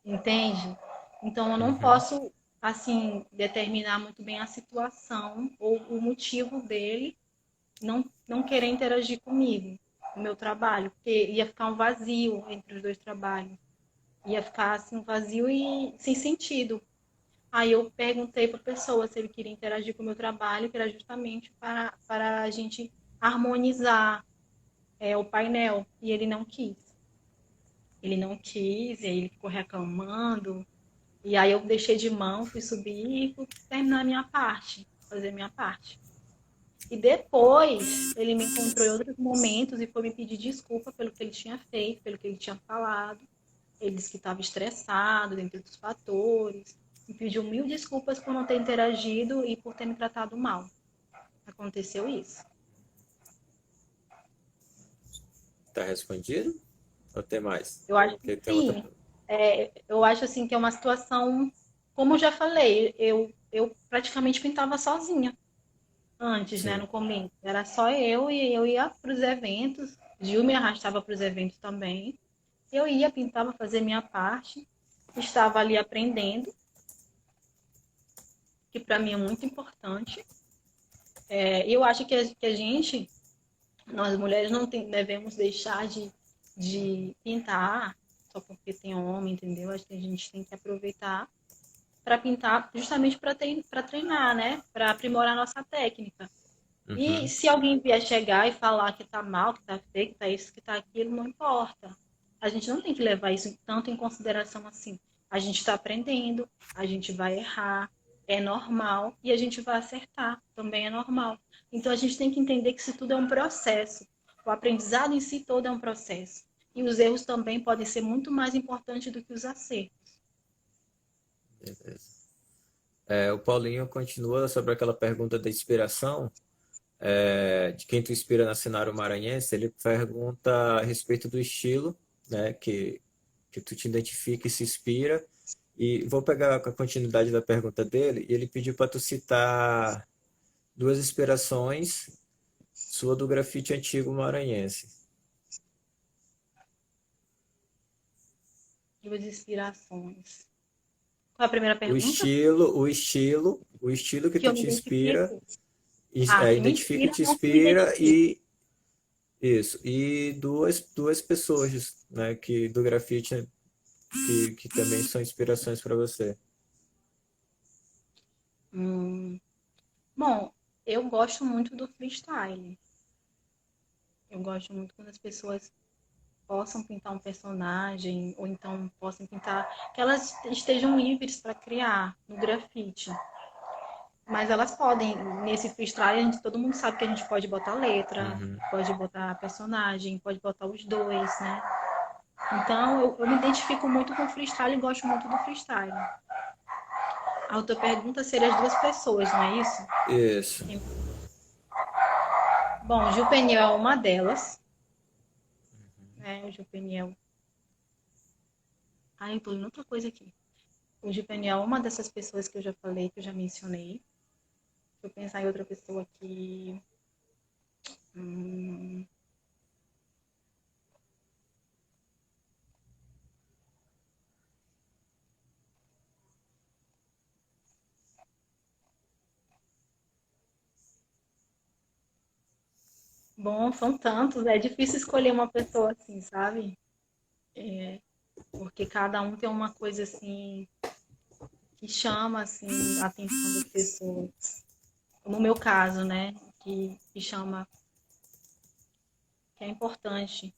entende? Então eu não Uhum. posso, assim, determinar muito bem a situação ou o motivo dele não querer interagir comigo, no meu trabalho, porque ia ficar um vazio entre os dois trabalhos. Ia ficar assim, um vazio e sem sentido. Aí eu perguntei para a pessoa se ele queria interagir com o meu trabalho, que era justamente para a gente harmonizar o painel. E ele não quis. Ele não quis, e aí ele ficou reclamando. E aí eu deixei de mão, fui subir e fui terminar a minha parte, fazer a minha parte. E depois ele me encontrou em outros momentos e foi me pedir desculpa pelo que ele tinha feito, pelo que ele tinha falado. Ele disse que estava estressado, dentre outros fatores. Me pediu mil desculpas por não ter interagido e por ter me tratado mal. Aconteceu isso. Tá respondido? Ou tem mais? Eu acho que Porque tem outra. sim. Eu acho assim que é uma situação, como eu já falei, eu praticamente pintava sozinha antes, né, Sim. no começo. Era só eu e eu ia para os eventos. Gil me arrastava para os eventos também. Eu ia, pintava, fazer minha parte. Estava ali aprendendo, que para mim é muito importante. Eu acho que a gente, nós mulheres, não devemos deixar de pintar só porque tem homem, entendeu? Acho que a gente tem que aproveitar para pintar justamente para treinar, né? Para aprimorar a nossa técnica. E Uhum. se alguém vier chegar e falar que tá mal, que tá feio, que tá isso, que tá aquilo, não importa. A gente não tem que levar isso tanto em consideração assim. A gente está aprendendo, a gente vai errar, é normal, e a gente vai acertar, também é normal. Então a gente tem que entender que isso tudo é um processo. O aprendizado em si todo é um processo. E os erros também podem ser muito mais importantes do que os acertos. Beleza. O Paulinho continua sobre aquela pergunta da inspiração, de quem tu inspira na cenário maranhense. Ele pergunta a respeito do estilo, né, que tu te identifica e se inspira. E vou pegar a continuidade da pergunta dele, e ele pediu para tu citar duas inspirações sua do grafite antigo maranhense. Duas inspirações. Qual é a primeira O pergunta? estilo, o estilo, o estilo que Que tu eu me te inspira, identifico? Ah, que me identifica e inspira, te não que me inspira identifico. e duas pessoas, né, que do grafite que também são inspirações para você. Hum, Bom, eu gosto muito do freestyle. Eu gosto muito quando as pessoas possam pintar um personagem, ou então possam pintar, que elas estejam livres para criar no grafite. Mas elas podem, nesse freestyle, todo mundo sabe que a gente pode botar letra, Uhum. pode botar personagem, pode botar os dois, né? Então eu me identifico muito com o freestyle e gosto muito do freestyle. A outra pergunta seria as duas pessoas, não é isso? Isso. Bom, Gil Peniel é uma delas, né? O Gil Peniel. Ah, eu tô em outra coisa aqui. O Gil Peniel é uma dessas pessoas que eu já falei, que eu já mencionei. Deixa eu pensar em outra pessoa aqui. Hum, Bom, são tantos, é difícil escolher uma pessoa assim, sabe? Porque cada um tem uma coisa assim que chama assim a atenção das pessoas. No meu caso, né, que chama, que é importante,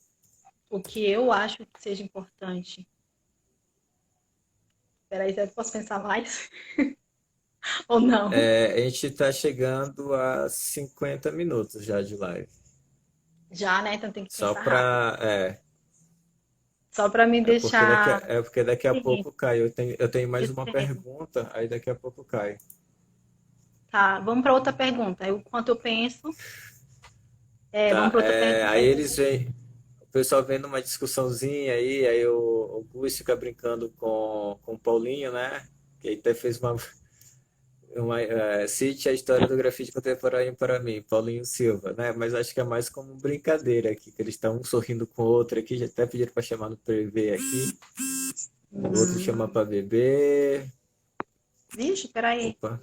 o que eu acho que seja importante. Peraí, eu posso pensar mais ou não? A gente está chegando a 50 minutos já de live. Já, né? Então tem que Só pensar rápido. para Só para me deixar. é porque daqui a Sim, pouco cai. Eu tenho mais eu uma tenho. pergunta, aí daqui a pouco cai. Tá, vamos para outra pergunta. Enquanto eu penso, vamos Tá, para outra pergunta. aí eles vêm, o pessoal vendo uma discussãozinha aí o Gus fica brincando com o Paulinho, né? Que aí até fez uma. Cite a história do grafite contemporâneo para mim, Paulinho Silva, né? Mas acho que é mais como brincadeira aqui, que eles estão um sorrindo com o outro aqui, já até pediram para chamar no PV aqui, o outro chama Hum. para beber. Vixe, peraí. Opa.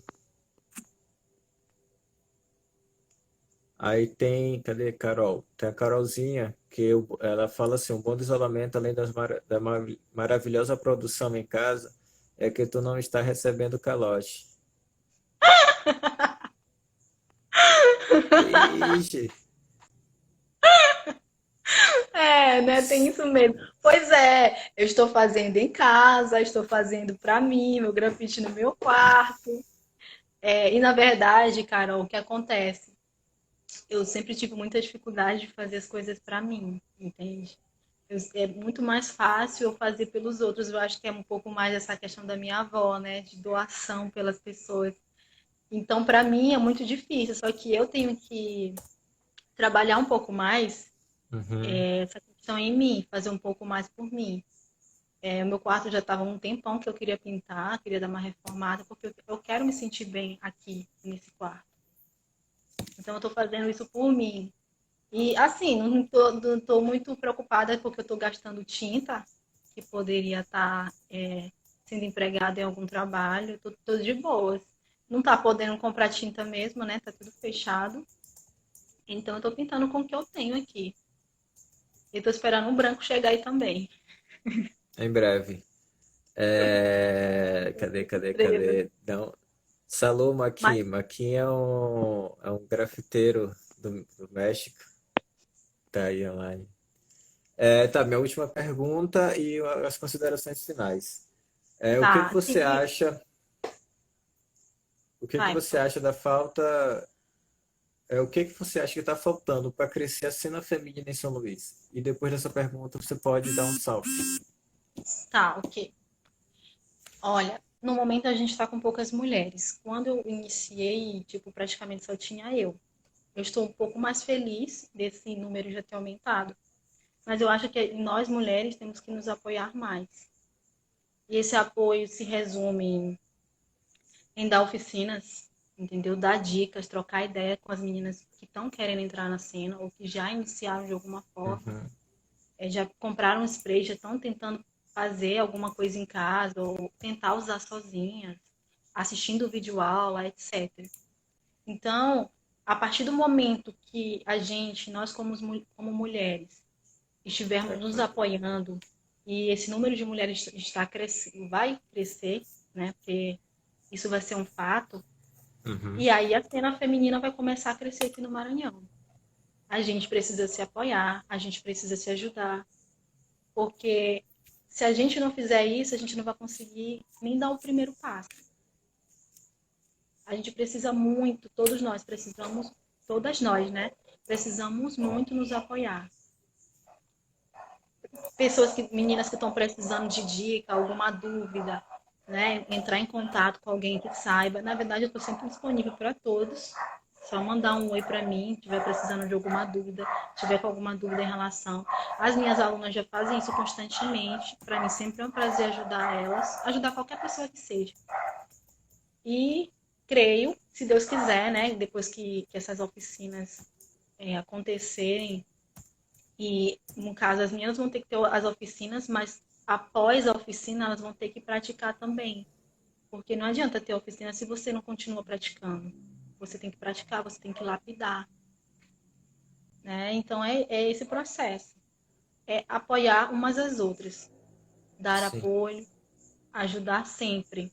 Aí tem, cadê Carol? Tem a Carolzinha, ela fala assim, um bom isolamento, além da maravilhosa produção em casa, é que tu não está recebendo calote. Ixi, É, né? Tem isso mesmo. Pois é, eu estou fazendo em casa, estou fazendo para mim, meu grafite no meu quarto. É, e na verdade, Carol, o que acontece? Eu sempre tive muita dificuldade de fazer as coisas para mim, entende? É muito mais fácil eu fazer pelos outros. Eu acho que é um pouco mais essa questão da minha avó, né? De doação pelas pessoas. Então, para mim é muito difícil. Só que eu tenho que trabalhar um pouco mais uhum, essa questão em mim, fazer um pouco mais por mim. O meu quarto já estava um tempão que eu queria pintar, queria dar uma reformada, porque eu quero me sentir bem aqui, nesse quarto. Então, eu estou fazendo isso por mim. E, assim, não tô muito preocupada porque eu estou gastando tinta, que poderia estar sendo empregada em algum trabalho. Tô de boas. Não tá podendo comprar tinta mesmo, né? Tá tudo fechado. Então, eu tô pintando com o que eu tenho aqui. E tô esperando o branco chegar aí também. em breve. Cadê? Não. Salô Mas Maqui. Maqui é um grafiteiro do México. Tá aí online. Tá, minha última pergunta e as considerações finais. O que que tá, você sim, acha? O que que vai, você pode. acha da falta? O que que você acha que está faltando para crescer a cena feminina em São Luís? E depois dessa pergunta você pode dar um salve. Tá, ok. Olha, no momento a gente tá com poucas mulheres. Quando eu iniciei, tipo, praticamente só tinha eu. Eu estou um pouco mais feliz desse número já ter aumentado. Mas eu acho que nós mulheres temos que nos apoiar mais. E esse apoio se resume em dar oficinas, entendeu? Dar dicas, trocar ideia com as meninas que estão querendo entrar na cena ou que já iniciaram de alguma forma, Uhum, já compraram spray, já estão tentando fazer alguma coisa em casa ou tentar usar sozinhas, assistindo vídeo aula, etc. Então, a partir do momento que a gente, nós como mulheres, estivermos nos apoiando e esse número de mulheres está crescendo, vai crescer, né? Porque isso vai ser um fato. uhum. E aí a cena feminina vai começar a crescer aqui no Maranhão. A gente precisa se apoiar, a gente precisa se ajudar, porque se a gente não fizer isso, a gente não vai conseguir nem dar o primeiro passo. A gente precisa muito, todos nós precisamos, todas nós, né? Precisamos muito nos apoiar. Meninas que estão precisando de dica, alguma dúvida, né? Entrar em contato com alguém que saiba. Na verdade, eu estou sempre disponível para todos. Só mandar um oi para mim, se estiver precisando de alguma dúvida, tiver com alguma dúvida em relação. As minhas alunas já fazem isso constantemente. Para mim sempre é um prazer ajudar elas, ajudar qualquer pessoa que seja. E creio, se Deus quiser, né? Depois que essas oficinas acontecerem, e, no caso, as meninas vão ter que ter as oficinas, mas após a oficina, elas vão ter que praticar também. Porque não adianta ter oficina se você não continua praticando. Você tem que praticar, você tem que lapidar. Né? Então, é esse processo. É apoiar umas às outras. Dar Sim, apoio, ajudar sempre.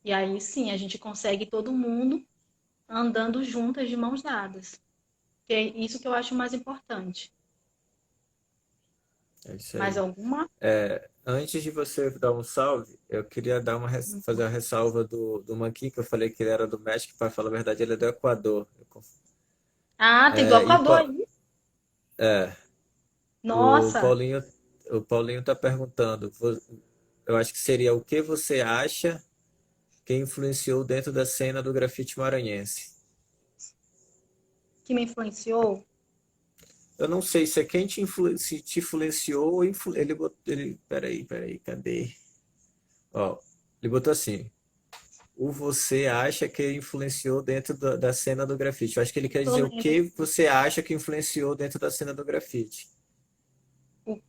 E aí, sim, a gente consegue todo mundo andando juntas de mãos dadas. Que é isso que eu acho mais importante. é isso Mais aí. alguma? Antes de você dar um salve, eu queria fazer a ressalva do Maqui, que eu falei que ele era do México, para falar a verdade, ele é do Equador. Ah, tem É, e bloqueador Pa- aí. é, o Nossa, Paulinho, o Paulinho está perguntando, eu acho que seria o que você acha que influenciou dentro da cena do grafite maranhense? que me influenciou? Eu não sei se é quem se te influenciou ou ele botou, peraí, cadê? Ó, ele botou assim, o você acha que influenciou dentro da cena do grafite. Eu acho que ele quer Tô dizer o lendo. que você acha que influenciou dentro da cena do grafite.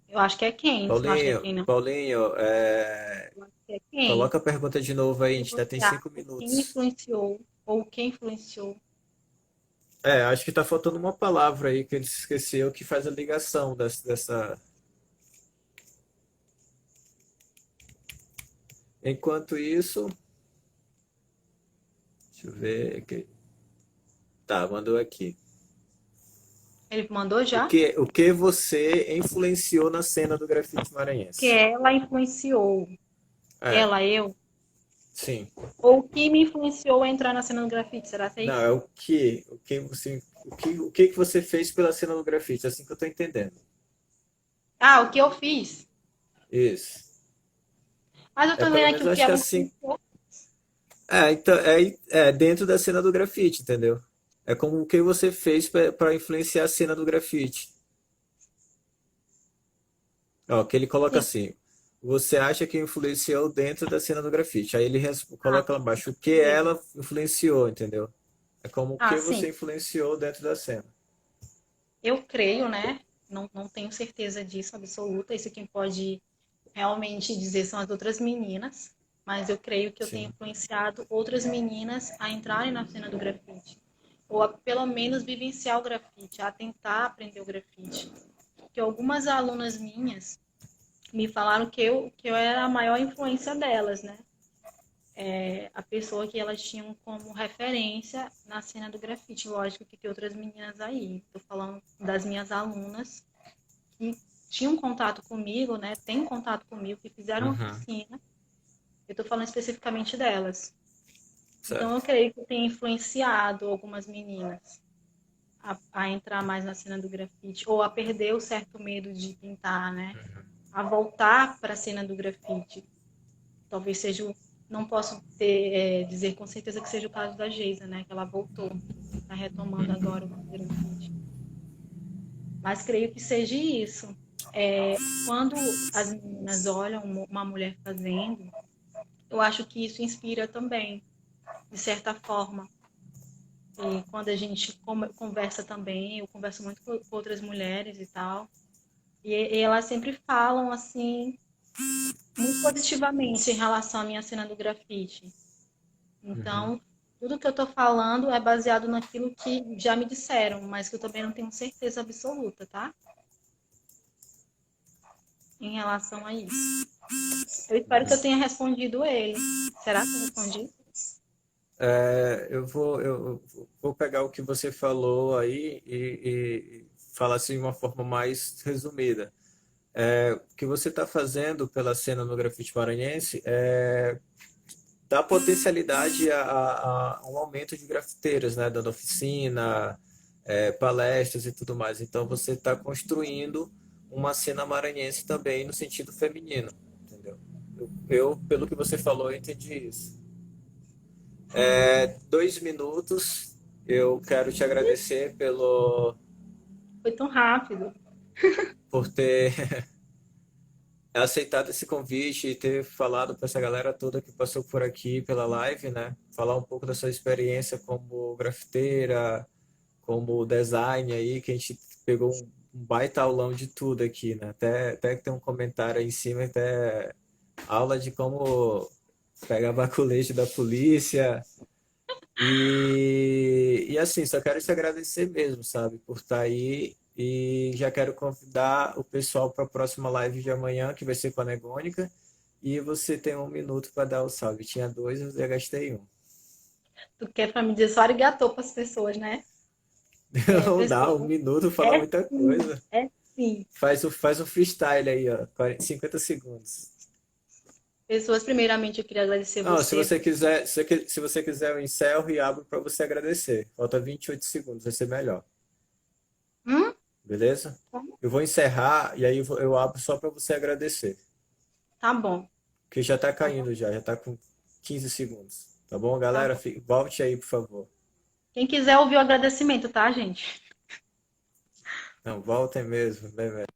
Eu acho que é quem, você não acha que é Paulinho, quem, não? Paulinho, Eu acho que é quem. coloca a pergunta de novo aí, a E gente ainda tem você acha 5 minutos. quem influenciou ou quem influenciou? Acho que tá faltando uma palavra aí que ele se esqueceu que faz a ligação dessa. Enquanto isso, deixa eu ver aqui. Tá, mandou aqui. Ele mandou O já? que, o que você influenciou na cena do grafite Que maranhense? ela influenciou. É, Ela, eu. sim. Ou que me influenciou a entrar na cena do grafite, será que é Não, isso? é o que você fez pela cena do grafite, é assim que eu tô entendendo. Ah, o que eu fiz. Isso. Mas eu É tô pelo vendo aqui menos, o eu que acho que ela assim. influenciou. Então, dentro da cena do grafite, entendeu? É como o que você fez para influenciar a cena do grafite. Ó, que ele coloca Sim. assim: você acha que influenciou dentro da cena do grafite? Aí ele Ah, coloca lá embaixo o que beleza. ela influenciou, entendeu? É como o Ah, que sim. você influenciou dentro da cena. Eu creio, né? Não tenho certeza disso absoluta. Isso quem pode realmente dizer são as outras meninas. Mas eu creio que eu tenho Sim. influenciado outras meninas a entrarem na cena do grafite. Ou a pelo menos vivenciar o grafite, a tentar aprender o grafite. Que algumas alunas minhas me falaram que eu era a maior influência delas, né? A pessoa que elas tinham como referência na cena do grafite. Lógico que tem outras meninas aí. Estou falando das minhas alunas que tinham contato comigo, né? Tem contato comigo, que fizeram Uhum. oficina. Eu estou falando especificamente delas. Então eu Certo. creio que tem influenciado algumas meninas a entrar mais na cena do grafite ou a perder o certo medo de pintar, né? A voltar para a cena do grafite. Talvez seja, não posso dizer com certeza que seja o caso da Geisa, né? Que ela voltou, está retomando agora o grafite. Mas creio que seja isso. Quando as meninas olham uma mulher fazendo, eu acho que isso inspira também, de certa forma. E quando a gente conversa também, eu converso muito com outras mulheres e tal, e elas sempre falam assim, muito positivamente em relação à minha cena do grafite. Uhum. Então, tudo que eu estou falando é baseado naquilo que já me disseram, mas que eu também não tenho certeza absoluta, tá? Em relação a isso. Eu espero que eu tenha respondido ele. Será que eu respondi? Eu vou pegar o que você falou aí e falar assim de uma forma mais resumida. O que você está fazendo pela cena no grafite maranhense dá potencialidade a um aumento de grafiteiros, né? Dando oficina, palestras e tudo mais. Então você está construindo uma cena maranhense também no sentido feminino, entendeu? Pelo que você falou, eu entendi isso. Sim. 2 minutos. Eu quero te agradecer Foi tão rápido. por ter aceitado esse convite e ter falado para essa galera toda que passou por aqui pela live, né? Falar um pouco da sua experiência como grafiteira, como design aí, que a gente pegou um baita aulão de tudo aqui, né? Até que tem um comentário aí em cima, até aula de como pegar baculete da polícia. E assim, só quero te agradecer mesmo, sabe, por estar aí. E já quero convidar o pessoal para a próxima live de amanhã, que vai ser com a Negônica. E você tem 1 minuto para dar o salve. Tinha dois, eu já gastei um. Tu quer pra me dizer só arigatô para as pessoas, né? Não dá, um Pessoas. minuto fala É muita sim, coisa. é sim. Faz um freestyle aí, ó. 50 segundos. Pessoas, primeiramente, eu queria agradecer Não, se você. você quiser, se você quiser, eu encerro e abro para você agradecer. Falta 28 segundos, vai ser melhor. Hum? Beleza? Eu vou encerrar e aí eu abro só para você agradecer. Tá bom, Que já tá tá bom, caindo já tá com 15 segundos. Tá bom, tá galera? bom. Volte aí, por favor. Quem quiser ouvir o agradecimento, tá, gente? Não, voltem mesmo, bem, velho.